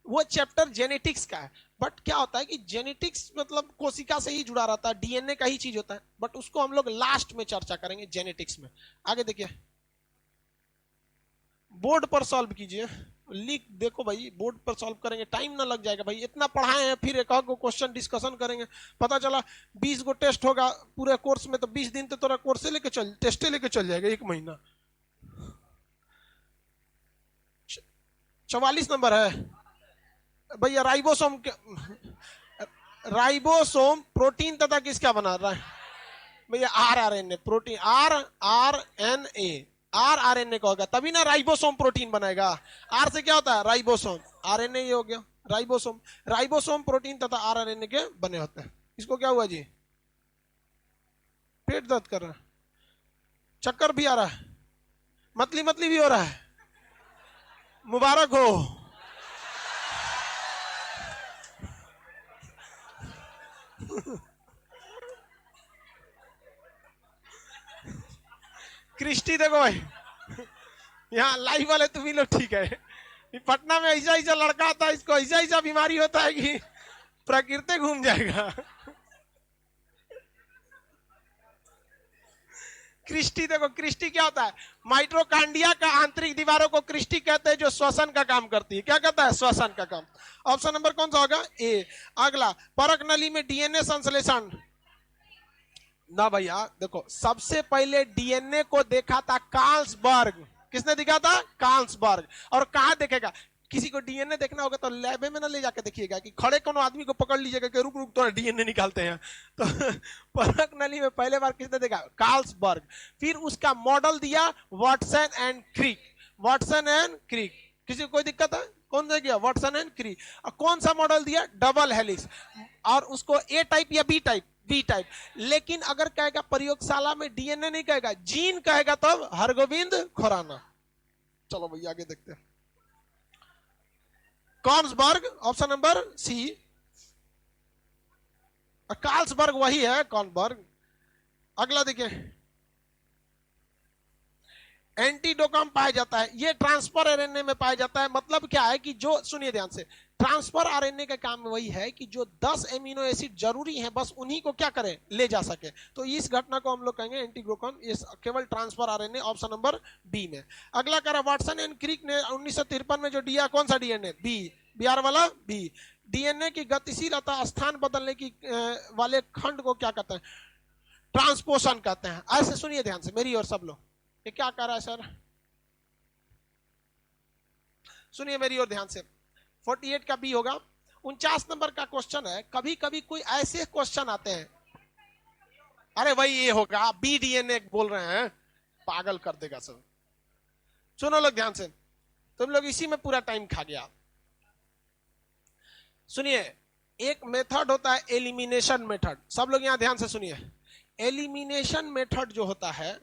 वो चैप्टर जेनेटिक्स का है, बट क्या होता है कि जेनेटिक्स मतलब कोशिका से ही जुड़ा रहता है, डीएनए का ही चीज होता है, बट उसको हम लोग लास्ट में चर्चा करेंगे जेनेटिक्स में। आगे देखिए, बोर्ड पर सॉल्व कीजिए, लिख देखो भाई, बोर्ड पर सॉल्व करेंगे, टाइम ना लग जाएगा भाई, इतना पढ़ाए हैं, फिर एक को क्वेश्चन डिस्कशन करेंगे, पता चला 20 गो टेस्ट होगा पूरे कोर्स में, तो 20 दिन तो तोरा कोर्स लेके चल, टेस्टे लेके चल जाएगा, 1 महीना। 44 नंबर है भैया। राइबोसोम प्रोटीन तथा किसका बना रहा है भैया? आरआरएनए प्रोटीन, आरआरएनए, आरआरएनए का होगा तभी ना राइबोसोम प्रोटीन बनाएगा। आर से क्या होता है? राइबोसोम, आरएनए ये हो गया राइबोसोम। राइबोसोम प्रोटीन तथा आरआरएनए के बने होते हैं। इसको क्या हुआ जी? पेट दर्द कर रहा है, चक्कर भी आ रहा है, मतली मतली भी हो रहा है, मुबारक हो। क्रिस्टी देखो भाई, यहाँ लाइव वाले तुम ही लोग ठीक है। पटना में ऐसा ऐसा लड़का आता है, इसको ऐसा ऐसा बीमारी होता है कि प्रकृति घूम जाएगा। क्रिस्टी देखो, क्रिस्टी क्या होता है? माइट्रोकांडिया का आंतरिक दीवारों को क्रिस्टी कहते हैं, जो श्वसन का काम करती है। क्या कहता है? श्वसन का काम। ऑप्शन नंबर कौन सा होगा? ए। अगला, परक नली में डीएनए संश्लेषण ना भैया, देखो सबसे पहले डीएनए को देखा था कार्लसबर्ग। किसने देखा था? कार्लसबर्ग। और कहां देखेगा? किसी को डीएनए देखना होगा तो लैब में ना ले जाके देखिएगा कि खड़े कोनो आदमी को पकड़ लीजिएगा कि रुक रुक तो डीएनए निकालते हैं। तो परक नली में पहले बार किसने देखा? कार्लसबर्ग। फिर उसका मॉडल दिया Watson and Crick. Watson and Crick, किसी को कोई दिक्कत है? कौन सा किया? Watson and Crick. और कौन सा मॉडल दिया? Double helix. और उसको ए टाइप या बी टाइप? B type. लेकिन अगर कहेगा प्रयोगशाला में डीएनए नहीं कहेगा, जीन कहेगा, तब हरगोविंद खुराना। चलो भैया आगे देखते हैं। कार्लसबर्ग ऑप्शन नंबर सी। कार्लसबर्ग वही है, कार्लसबर्ग। अगला देखिए, एंटीडोकम पाया जाता है, ये ट्रांसफर आरएनए में पाया जाता है। मतलब क्या है कि जो, सुनिए ध्यान से, ट्रांसफर आरएनए का काम वही है कि जो 10 एमिनो एसिड जरूरी हैं, बस उन्हीं को क्या करें? ले जा सके। तो इस घटना को हम लोग कहेंगे एंटीडोकम, ये केवल transfer RNA. Option number B में। अगला कह रहा, वाटसन एंड क्रिक ने 1953 में जो दिया, कौन सा डीएनए? बी, बिहार वाला बी। डीएनए की गतिशीलता, स्थान बदलने की वाले खंड को क्या कहते हैं? ट्रांसपोशन कहते हैं। ऐसे सुनिए ध्यान से मेरी और सब लोग, ये क्या कर रहा है सर? सुनिए मेरी ओर ध्यान से, 48 का बी होगा। 49 नंबर का क्वेश्चन है। कभी कभी कोई ऐसे क्वेश्चन आते हैं, अरे भाई ये होगा बी डीएनए बोल रहे हैं, पागल कर देगा सर। सुनो लोग ध्यान से, तुम लोग इसी में पूरा टाइम खा गया। सुनिए, एक मेथड होता है एलिमिनेशन मेथड। सब लोग यहां ध्यान से सुनिए। एलिमिनेशन मेथड जो होता है,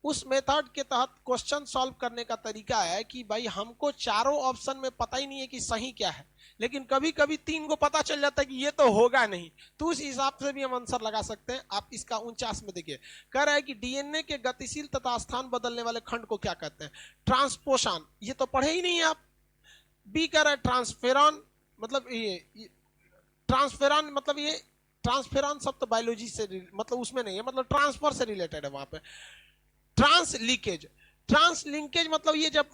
उस मेथड के तहत क्वेश्चन सॉल्व करने का तरीका है कि भाई हमको चारों ऑप्शन में पता ही नहीं है कि सही क्या है, लेकिन कभी कभी 3 को पता चल जाता है कि ये तो होगा नहीं, तो उस हिसाब से भी हम आंसर लगा सकते हैं। आप इसका 49 में देखिए, कह रहा है कि डीएनए के गतिशील तथा स्थान बदलने वाले खंड को क्या कहते हैं? ट्रांसपोशन। ये तो पढ़े ही नहीं आप। बी कह रहा है ट्रांसफेरॉन, मतलब ये ट्रांसफेरॉन, मतलब ये ट्रांसफेरॉन सब तो बायोलॉजी से मतलब उसमें नहीं है, मतलब ट्रांसफर से रिलेटेड है वहां पे। ट्रांस लीकेज, ट्रांस लिंकेज मतलब ये जब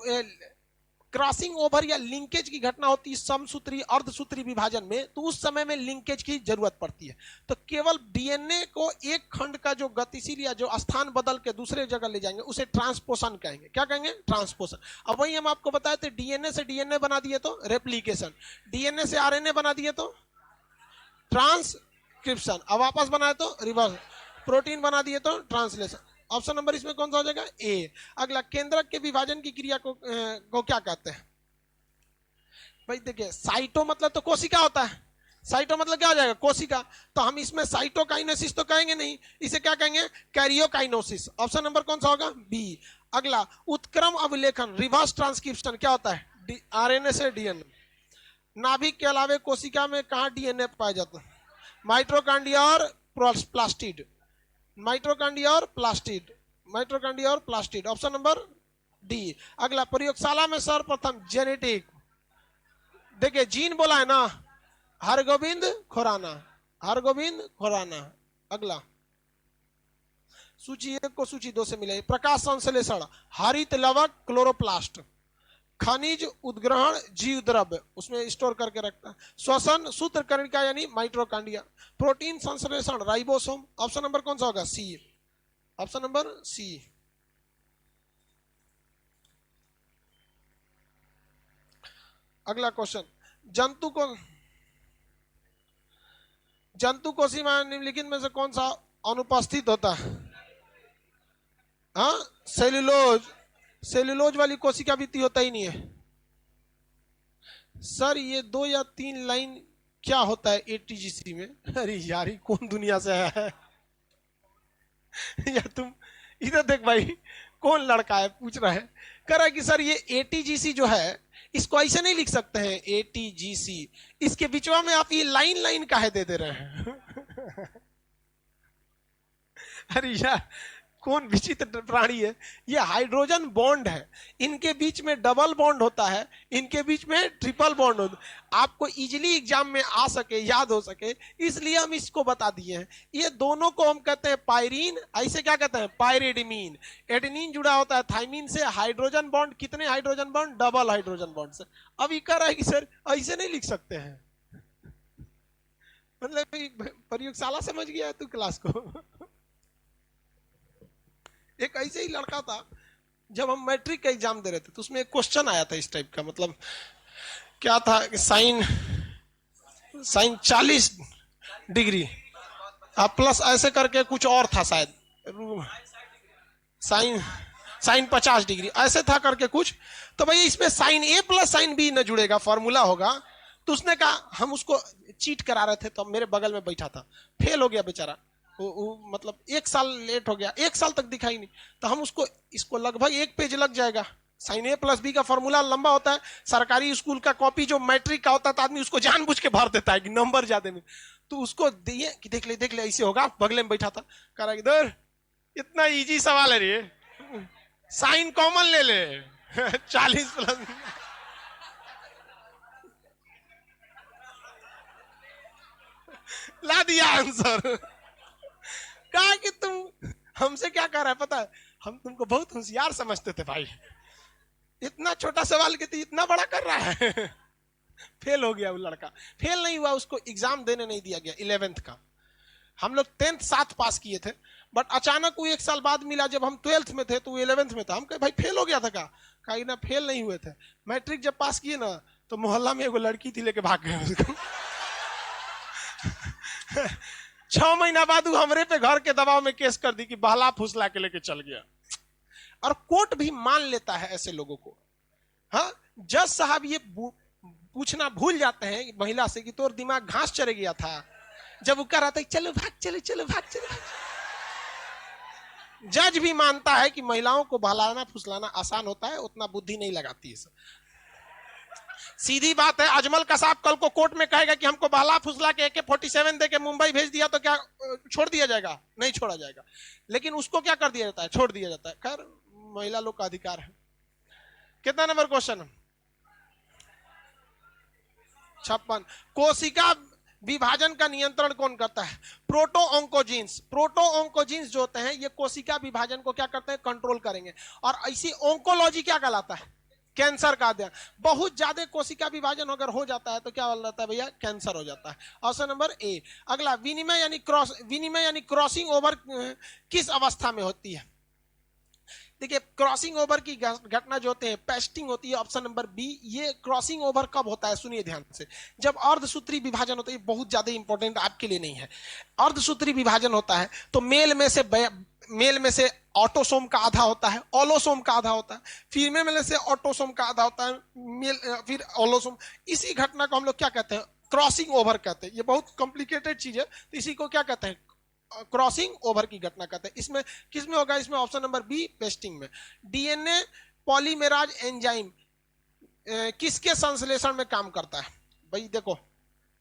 क्रॉसिंग ओवर या लिंकेज की घटना होती है समसूत्री अर्धसूत्री विभाजन में, तो उस समय में लिंकेज की जरूरत पड़ती है। तो केवल डीएनए को एक खंड का जो गतिशील या जो स्थान बदल के दूसरे जगह ले जाएंगे उसे ट्रांसपोषण कहेंगे। क्या कहेंगे? ट्रांसपोषण। अब वही हम आपको बताए थे, डीएनए से डीएनए बना दिए तो रेप्लीकेशन, डीएनए से आरएनए बना दिए तो ट्रांसक्रिप्शन, अब वापस बनाए तो रिवर्स, प्रोटीन बना दिए तो ट्रांसलेशन। ऑप्शन नंबर इसमें कौन सा हो जाएगा? ए। अगला, केंद्रक के विभाजन की क्रिया को क्या कहते हैं? भाई देखिए, साइटो मतलब तो कोशिका होता है, साइटो मतलब क्या हो जाएगा? कोशिका। तो हम इसमें साइटोकाइनेसिस तो कहेंगे नहीं, इसे क्या कहेंगे? कैरियोकाइनोसिस। ऑप्शन नंबर कौन सा होगा? बी। अगला, उत्क्रम अभिलेखन रिवर्स ट्रांसक्रिप्शन क्या होता है? आरएनए से डीएनए। नाभिक के अलावे कोशिका में कहां डीएनए पाया जाता है? माइट्रोकांडिया और प्लास्टिड, माइट्रोकांडिया और प्लास्टिड, माइट्रोकांडिया और प्लास्टिड। Option number D. अगला, प्रयोगशाला में सर्वप्रथम जेनेटिक, देखिए जीन बोला है ना, हरगोविंद खुराना, हरगोविंद खुराना। अगला, सूची 1 को सूची 2 से मिले। प्रकाश संश्लेषण हरित लवक क्लोरोप्लास्ट, खनिज उद्ग्रहण जीव द्रव्य उसमें स्टोर करके रखता है, श्वसन सूत्रकणिका यानी माइट्रोकांडिया, प्रोटीन संश्लेषण राइबोसोम। ऑप्शन नंबर कौन सा होगा? सी। Option number C. अगला क्वेश्चन, जंतु कोशिका निम्नलिखित में से कौन सा अनुपस्थित होता है? हाँ, सेल्यूलोज, सेल्यूलोज वाली कोशिका भित्ति होता ही नहीं है। सर ये 2 या 3 लाइन क्या होता है एटीजीसी में? अरे यार, कौन दुनिया से है? या तुम इधर देख भाई, कौन लड़का है पूछ रहा है, कह रहा है कि सर ये एटीजीसी जो है इसको ऐसे नहीं लिख सकते हैं एटीजीसी, इसके बीचवा में आप ये लाइन लाइन काहे दे रहे हैं? अरे यार, कौन विचित्र प्राणी है? ये हाइड्रोजन बॉन्ड है, इनके बीच में डबल बॉन्ड होता है, इनके बीच में ट्रिपल बॉन्ड होता है। आपको इजीली एग्जाम में आ सके, याद हो सके, इसलिए हम इसको बता दिए हैं। ये दोनों को हम कहते हैं पायरीन, ऐसे क्या कहते हैं? पायरिडीमीन। एडेनिन जुड़ा होता है थाइमिन से, हाइड्रोजन बॉन्ड कितने hydrogen bond? Double hydrogen bond से। अब ये कह रहा है कि सर ऐसे नहीं लिख सकते हैं, मतलब प्रयोगशाला समझ गया है तू क्लास को? एक ऐसे ही लड़का था, जब हम मैट्रिक का एग्जाम दे रहे थे तो उसमें एक क्वेश्चन आया था इस टाइप का, मतलब क्या था, साइन साइन 40 डिग्री प्लस ऐसे करके कुछ और था शायद, साइन साइन 50 डिग्री ऐसे था करके कुछ। तो भाई इसमें साइन ए प्लस साइन बी न जुड़ेगा, फॉर्मूला होगा। तो उसने कहा, हम उसको चीट करा रहे थे, तो मेरे बगल में बैठा था, फेल हो गया बेचारा, मतलब 1 साल लेट हो गया, 1 साल तक दिखाई नहीं। तो हम उसको, इसको लगभग 1 पेज लग जाएगा, साइन ए प्लस बी का फॉर्मूला लंबा होता है, सरकारी स्कूल का कॉपी जो मैट्रिक का होता था आदमी उसको जानबूझ के भर देता है कि नंबर ज्यादा में। तो उसको दिए कि देख ले ऐसे होगा, बगले में बैठा था, कह रहा इधर इतना इजी सवाल है रे, साइन कॉमन ले ले। 40 प्लस ला दिया आंसर। कहा कि तुम हमसे क्या कर रहा है पता है, हम तुमको बहुत होशियार समझते थे भाई, इतना छोटा सवाल के तू इतना बड़ा कर रहा है। फेल हो गया वो लड़का। फेल नहीं हुआ, उसको एग्जाम देने नहीं दिया गया 11th का। हम लोग 10th साथ पास किए थे, बट अचानक वो 1 साल बाद मिला, जब हम 12th में थे तो वो 11th में था। हम कहे भाई फेल हो गया था का? कहा ना फेल नहीं हुए थे, मैट्रिक जब पास किए ना तो मोहल्ला में एगो लड़की थी लेके भाग गए उसको। 6 महीना बाद वो हमरे पे घर के दबाव में केस कर दी कि बहला फुसला के लेके चल गया। और कोर्ट भी मान लेता है ऐसे लोगों को। हाँ, जज साहब ये पूछना भूल जाते हैं महिला से कि तोर दिमाग घास चढ़ गया था, जब वो कह रहा था चलो भाग, चलो भाग, चलो। जज भी मानता है कि महिलाओं को बहलाना फुसलाना आसान होता है, उतना बुद्धि नहीं लगाती है सब। सीधी बात है, अजमल कसाब कल को कोर्ट में कहेगा कि हमको बहला फुसला के AK-47 दे के मुंबई भेज दिया, तो क्या छोड़ दिया जाएगा? नहीं छोड़ा जाएगा। लेकिन उसको क्या कर दिया जाता है? छोड़ दिया जाता है। खैर, महिला लोग का अधिकार है। कितना नंबर क्वेश्चन? 56। कोशिका विभाजन का नियंत्रण कौन करता है? प्रोटोऑन्कोजीन्स। प्रोटोऑन्कोजीन्स जो होते हैं ये कोशिका विभाजन को क्या करते हैं? कंट्रोल करेंगे। और ऐसी ऑन्कोलॉजी क्या कहलाता है? कैंसर का अध्ययन। बहुत ज्यादा कोशिका विभाजन अगर हो जाता है तो क्या हो जाता है भैया? कैंसर हो जाता है। Option number A. अगला, विनिमय यानी क्रॉसिंग ओवर किस अवस्था में होती है? देखिए, क्रॉसिंग ओवर की घटना जो होते हैं पेस्टिंग होती है। Option number B. ये क्रॉसिंग ओवर कब होता है? सुनिए ध्यान से, जब अर्धसूत्री विभाजन होता है। ये बहुत ज्यादा इंपॉर्टेंट आपके लिए नहीं है। अर्धसूत्री विभाजन होता है तो मेल में से ऑटोसोम का आधा होता है, ओलोसोम का आधा होता है, फीमेल में से ऑटोसोम का आधा होता है, मेल फिर ओलोसोम। इसी घटना को हम लोग क्या कहते हैं? क्रॉसिंग ओवर कहते हैं। ये बहुत कॉम्प्लिकेटेड चीज है, तो इसी को क्या कहते हैं? क्रॉसिंग ओवर की घटना कहते हैं। इसमें किसमें होगा? इसमें ऑप्शन नंबर बी, पेस्टिंग में। डीएनए पॉलीमेराज एंजाइम किसके संश्लेषण में काम करता है? भाई देखो,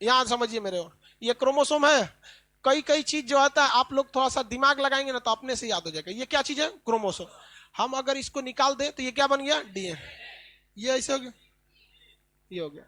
यहां समझिए मेरे, ये क्रोमोसोम है। कई चीज जो आता है आप लोग थोड़ा सा दिमाग लगाएंगे ना तो अपने से याद हो जाएगा। ये क्या चीज है? क्रोमोसोम। हम अगर इसको निकाल दें तो ये क्या बन गया? डीएनए। ये ऐसे हो गया, ये हो गया।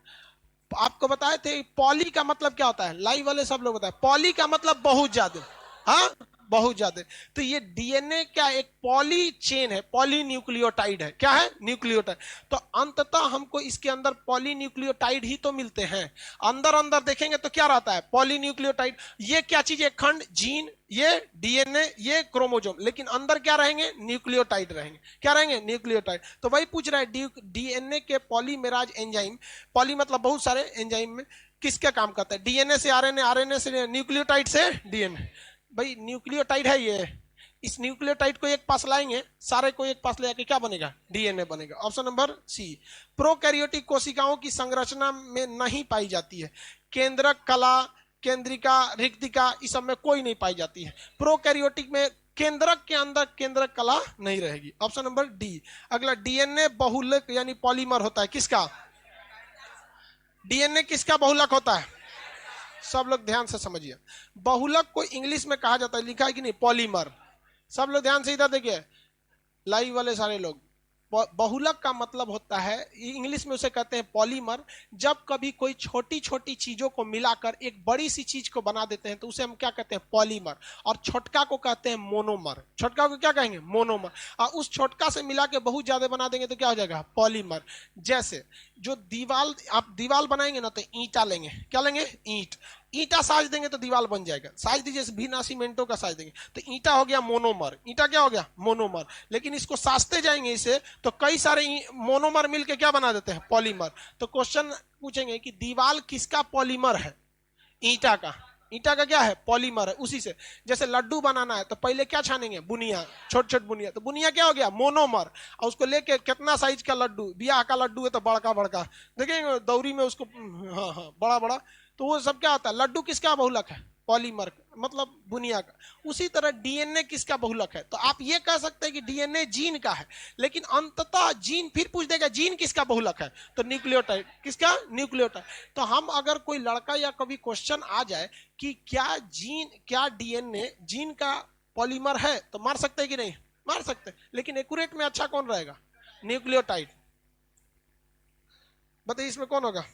आपको बताए थे पॉली का मतलब क्या होता है? लाइव वाले सब लोग बताए पॉली का मतलब बहुत ज्यादा। हाँ, बहुत ज्यादा। तो ये डीएनए क्या एक पॉली चेन है, पॉली न्यूक्लियोटाइड है। क्या है? न्यूक्लियोटाइड। तो अंततः हमको इसके अंदर पॉली न्यूक्लियोटाइड ही तो मिलते हैं। अंदर अंदर देखेंगे तो क्या रहता है? Poly nucleotide. ये क्या चीज है? खंड, जीन, ये डीएनए, ये क्रोमोसोम। लेकिन अंदर क्या रहेंगे? न्यूक्लियोटाइड रहेंगे। क्या रहेंगे? न्यूक्लियोटाइड। तो वही पूछ रहा है डीएनए के पॉलीमेराज एंजाइम, पॉली मतलब बहुत सारे, एंजाइम में किसका काम करता है? डीएनए से आरएनए, आरएनए से न्यूक्लियोटाइड से डीएनए। भाई न्यूक्लियोटाइड है ये। इस न्यूक्लियोटाइड को एक पास लाएंगे, सारे को एक पास ले जाके क्या बनेगा? डीएनए बनेगा। ऑप्शन नंबर सी। प्रोकैरियोटिक कोशिकाओं की संरचना में नहीं पाई जाती है। केंद्रक, कला, केंद्रिका, रिक्तिका, इस सब में कोई नहीं पाई जाती है। प्रोकैरियोटिक में केंद्रक के अंदर केंद्रक कला नहीं रहेगी। Option number D. अगला, डीएनए बहुलक यानी पॉलीमर होता है किसका? डीएनए किसका बहुलक होता है? सब लोग ध्यान से समझिए। बहुलक को इंग्लिश में कहा जाता है, लिखा है कि नहीं? पॉलीमर। सब लोग ध्यान से इधर देखिए, लाइव वाले सारे लोग। बहुलक का मतलब होता है, इंग्लिश में उसे कहते हैं पॉलीमर। जब कभी कोई छोटी छोटी चीजों को मिलाकर एक बड़ी सी चीज को बना देते हैं तो उसे हम क्या कहते हैं? पॉलीमर। और छोटका को कहते हैं मोनोमर। छोटका को क्या कहेंगे? मोनोमर। और उस छोटका से मिला के बहुत ज्यादा बना देंगे तो क्या हो जाएगा? पॉलीमर। जैसे जो दीवाल, आप दीवाल बनाएंगे ना तो ईंटा लेंगे। क्या लेंगे? ईंट। ईंटा साज देंगे तो दीवार बन जाएगा। साज दीजिए, बिना सीमेंटों का साज देंगे तो ईंटा हो गया मोनोमर। ईंटा क्या हो गया? मोनोमर। लेकिन इसको साजते जाएंगे इसे तो कई सारे मोनोमर मिलके क्या बना देते हैं? पॉलीमर। तो क्वेश्चन पूछेंगे कि दीवार किसका पॉलीमर है? ईंटा का। ईंटा का क्या है? पॉलीमर है। उसी से जैसे लड्डू बनाना है तो पहले क्या छानेंगे? बुनिया, छोट छोट बुनिया। तो बुनिया क्या हो गया? मोनोमर। और उसको लेके कितना साइज का लड्डू, ब्याह का लड्डू है तो बड़का बड़का देखेंगे दौरी में उसको, हाँ हाँ, बड़ा बड़ा। तो वो सब क्या होता है? लड्डू किसका बहुलक है? पॉलीमर, मतलब बुनिया का। उसी तरह डीएनए किसका बहुलक है? तो आप ये कह सकते हैं कि डीएनए जीन का है। लेकिन अंततः जीन फिर पूछ देगा जीन किसका बहुलक है? तो न्यूक्लियोटाइड। किसका? न्यूक्लियोटाइड। तो हम अगर कोई लड़का या कभी क्वेश्चन आ जाए कि क्या जीन, क्या डीएनए जीन का पॉलीमर है, तो मार सकते हैं कि नहीं? मार सकते। लेकिन एक्यूरेट में अच्छा कौन रहेगा? न्यूक्लियोटाइड। बताइए इसमें कौन होगा?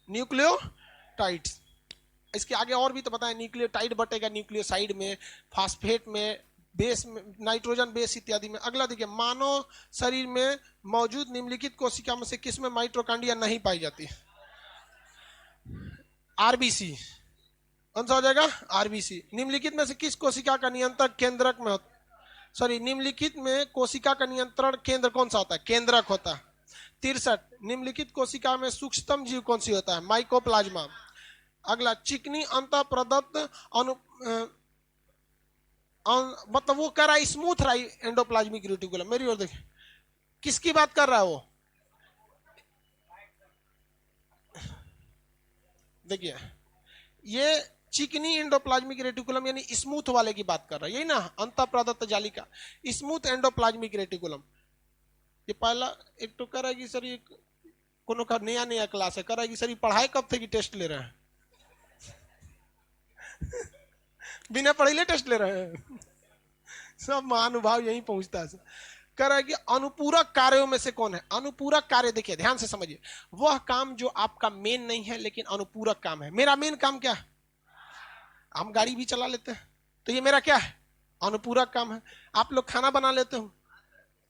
न्यूक्लियोटाइड। इसके आगे और भी तो बताएं, न्यूक्लियोटाइड बटेगा न्यूक्लियोसाइड में, फास्फेट में, बेस में, नाइट्रोजन बेस इत्यादि में। अगला देखिए, मानव शरीर में मौजूद निम्नलिखित कोशिका में से किसमें माइटोकॉन्ड्रिया नहीं पाई जाती? आरबीसी। कौन सा हो जाएगा? आरबीसी। निम्नलिखित में से किस कोशिका का नियंत्रण केंद्रक में होता? सॉरी, निम्नलिखित में कोशिका का नियंत्रण केंद्र कौन सा होता है? केंद्रक होता है। 63, निम्नलिखित कोशिका में सूक्ष्मतम जीव कौन सी होता है? माइकोप्लाज्मा। अगला, चिकनी अंतः प्रदत्त मतलब वो कह रहा है स्मूथ राई एंडोप्लाज्मिक रेटिकुलम। मेरी ओर देखिए, किसकी बात कर रहा है वो? देखिए, ये चिकनी एंडोप्लाज्मिक रेटिकुलम यानी स्मूथ वाले की बात कर रहा है, यही ना? अंतः प्रदत्त जालिका, स्मूथ एंडोप्लाज्मिक रेटिकुलम। ये पहला एक तो कह रहा है कि सर ये कोनो का नया नया क्लास है, कह रहा है कि सर ये पढ़ाई कब थे कि टेस्ट ले रहे हैं? बिना पढ़े टेस्ट ले रहे हैं। सब महानुभाव यही पहुंचता है। कह रहा है कि अनुपूरक कार्यों में से कौन है। अनुपूरक कार्य, देखिए ध्यान से समझिए, वह काम जो आपका मेन नहीं है लेकिन अनुपूरक काम है। मेरा मेन काम क्या है? हम गाड़ी भी चला लेते हैं, तो ये मेरा क्या है? अनुपूरक काम है। आप लोग खाना बना लेते हो,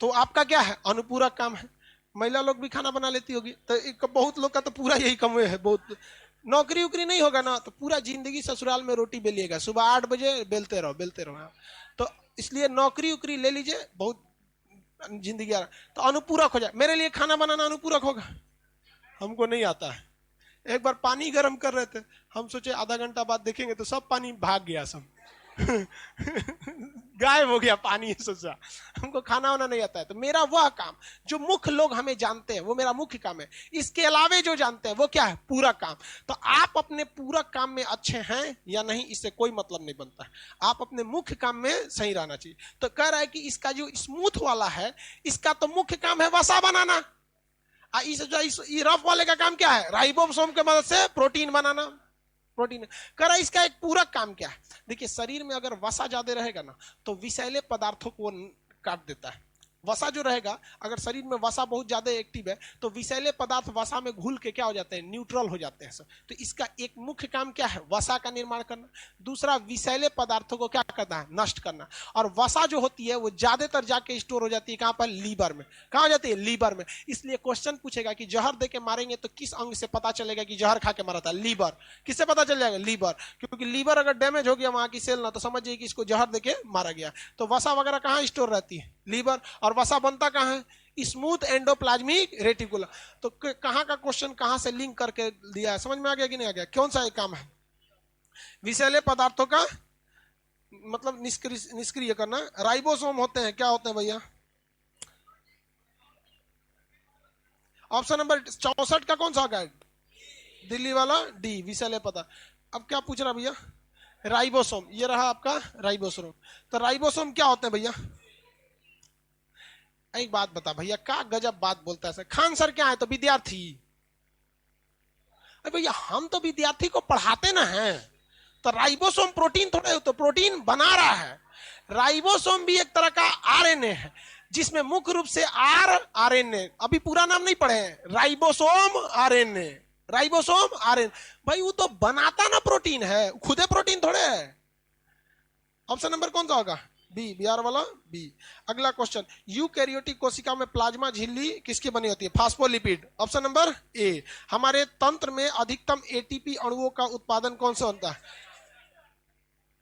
तो आपका क्या है? अनुपूरक काम है। महिला लोग भी खाना बना लेती होगी, तो एक बहुत लोग का तो पूरा यही कम है। बहुत नौकरी उकरी नहीं होगा ना, तो पूरा जिंदगी ससुराल में रोटी बेलिएगा, सुबह 8 बजे बेलते रहो बेलते रहो। तो इसलिए नौकरी उकरी ले लीजिए, बहुत जिंदगी आ रहा, तो अनुपूरक हो जाए। मेरे लिए खाना बनाना अनुपूरक होगा? हमको नहीं आता है। एक बार पानी गर्म कर रहे थे, हम सोचे आधा घंटा बाद देखेंगे तो सब पानी भाग गया, सब गायब हो गया पानी। सोचा हमको खाना वाना नहीं आता है, तो मेरा वह काम जो मुख्य लोग हमें जानते हैं वो मेरा मुख्य काम है। इसके अलावे जो जानते हैं वो क्या है? पूरा काम। तो आप अपने पूरा काम में अच्छे हैं या नहीं, इससे कोई मतलब नहीं बनता है। आप अपने मुख्य काम में सही रहना चाहिए। तो कह रहा है कि इसका जो स्मूथ वाला है, इसका तो मुख्य काम है वसा बनाना। इस रफ वाले का काम क्या है? राइबोसोम की मदद से प्रोटीन बनाना। प्रोटीन कह रहा है इसका एक पूरक काम क्या है? देखिए, शरीर में अगर वसा ज्यादा रहेगा ना, तो विषैले पदार्थों को काट देता है। वसा जो रहेगा, अगर शरीर में वसा बहुत ज्यादा एक्टिव है, तो विषैले पदार्थ वसा में घुल के क्या हो जाते हैं? न्यूट्रल हो जाते हैं सब। तो इसका एक मुख्य काम क्या है? वसा का निर्माण करना। दूसरा, विषैले पदार्थों को क्या करना है? नष्ट करना। और वसा जो होती है वो ज्यादातर जाके स्टोर हो जाती है कहां पर? लीवर में। कहां हो जाती है? लीवर में। इसलिए क्वेश्चन पूछेगा कि जहर दे के मारेंगे तो किस अंग से पता चलेगा कि जहर खा के मरा था? लीवर। किससे पता चल जाएगा? लीवर। क्योंकि लीवर अगर डैमेज हो गया वहां की सेल ना, तो समझिए कि इसको जहर दे के मारा गया। तो वसा वगैरह कहां स्टोर रहती है? लीवर। और वसा बनता कहां है? Smooth endoplasmic reticulum. तो कहां का क्वेश्चन कहां से लिंक करके दिया है, समझ में आ गया कि नहीं आ गया? कौन सा एक काम है? विषैले पदार्थों का मतलब निष्क्रिय करना। राइबोसोम होते हैं, क्या होते हैं भैया? ऑप्शन नंबर 64 का कौन सा होगा? दिल्ली वाला डी, विषैले पदार्थ। अब क्या पूछ रहा भैया? राइबोसोम, ये रहा आपका राइबोसोम। तो राइबोसोम क्या होते हैं भैया? एक बात बता भैया, क्या गजब बात बोलता है सर। खान सर क्या है? तो विद्यार्थी। अरे भैया, हम तो विद्यार्थी को पढ़ाते ना हैं। तो राइबोसोम प्रोटीन थोड़े, तो प्रोटीन बना रहा है। राइबोसोम भी एक तरह का आरएनए है, जिसमें मुख्य रूप से आरएनए, अभी पूरा नाम नहीं पढ़े हैं, राइबोसोम आरएनए। राइबोसोम आरएनए भाई वो तो बनाता ना प्रोटीन है, खुदे प्रोटीन थोड़े है। ऑप्शन नंबर कौन सा होगा? बी, बिहार वाला बी। अगला क्वेश्चन, यूकैरियोटिक कोशिका में प्लाज्मा झिल्ली किसकी बनी होती है? फास्फोलिपिड। Option number A. हमारे तंत्र में अधिकतम एटीपी अणुओं का उत्पादन कौन सा होता है?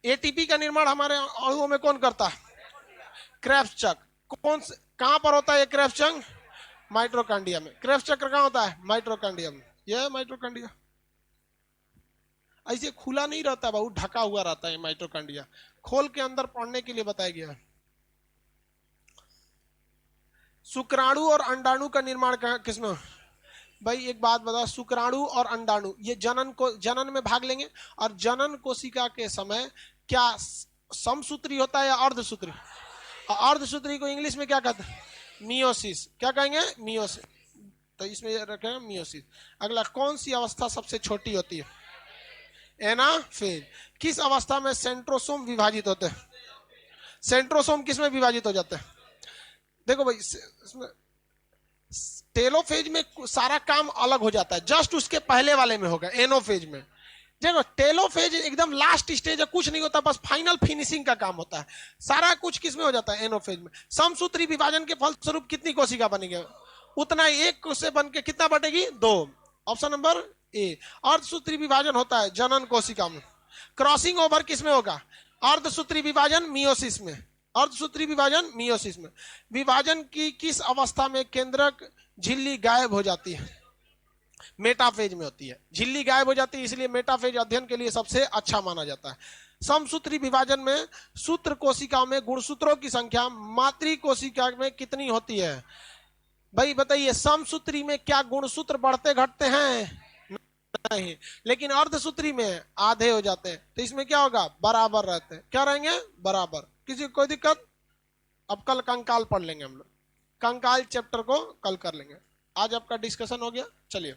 एटीपी का निर्माण हमारे अणुओं में कौन करता है? क्रेब्स चक्र। कौन से, कहां पर होता है ये क्रेब्स चक्र? माइटोकॉन्ड्रिया में। क्रेब्स चक्र कहां होता है? माइटोकॉन्ड्रिया में। यह है माइटोकॉन्ड्रिया। ऐसे खुला नहीं रहता बाबू, ढका हुआ रहता है माइटोकॉन्ड्रिया। खोल के अंदर पढ़ने के लिए बताया गया है। शुक्राणु और अंडाणु का निर्माण किसमें? भाई एक बात बता, शुक्राणु और अंडाणु ये जनन में भाग लेंगे, और जनन कोशिका के समय क्या समसूत्री होता है या अर्धसूत्री? अर्धसूत्री को इंग्लिश में क्या कहते हैं? मियोसिस। क्या कहेंगे? मियोसिस। तो इसमें रखें मियोसिस। अगला, कौन सी अवस्था सबसे छोटी होती है? एनाफेज। किस अवस्था में सेंट्रोसोम विभाजित होते हैं? सेंट्रोसोम किस में विभाजित हो जाते हैं? देखो भाई, इसमें टेलोफेज में सारा काम अलग हो जाता है, जस्ट उसके पहले वाले में होगा एनोफेज में। देखो, टेलोफेज एकदम लास्ट स्टेज है, कुछ नहीं होता, बस फाइनल फिनिशिंग का काम होता है। सारा कुछ किस में हो जाता है? एनोफेज में। समसूत्री विभाजन के फलस्वरूप कितनी कोशिका बनेगी? उतना, एक से बन के कितना बटेगी? 2। Option number A. अर्धसूत्री विभाजन होता है जनन कोशिका में। क्रॉसिंग ओवर किसमें होगा? अर्धसूत्री विभाजन मियोसिस में। अर्धसूत्री विभाजन मियोसिस में। विभाजन की किस अवस्था में केंद्रक झिल्ली गायब हो जाती है? मेटाफेज में होती है। झिल्ली गायब हो जाती है, इसलिए मेटाफेज अध्ययन के लिए सबसे अच्छा माना जाता है। समसूत्री विभाजन में सूत्र कोशिकाओं में गुणसूत्रों की संख्या मातृ कोशिका में कितनी होती है? भाई बताइए, समसूत्री में क्या गुणसूत्र बढ़ते घटते हैं? नहीं। लेकिन अर्धसूत्री में आधे हो जाते हैं, तो इसमें क्या होगा? बराबर रहते हैं। क्या रहेंगे? बराबर। किसी को कोई दिक्कत? अब कल कंकाल पढ़ लेंगे हम लोग। कंकाल चैप्टर को कल कर लेंगे। आज आपका डिस्कशन हो गया। चलिए।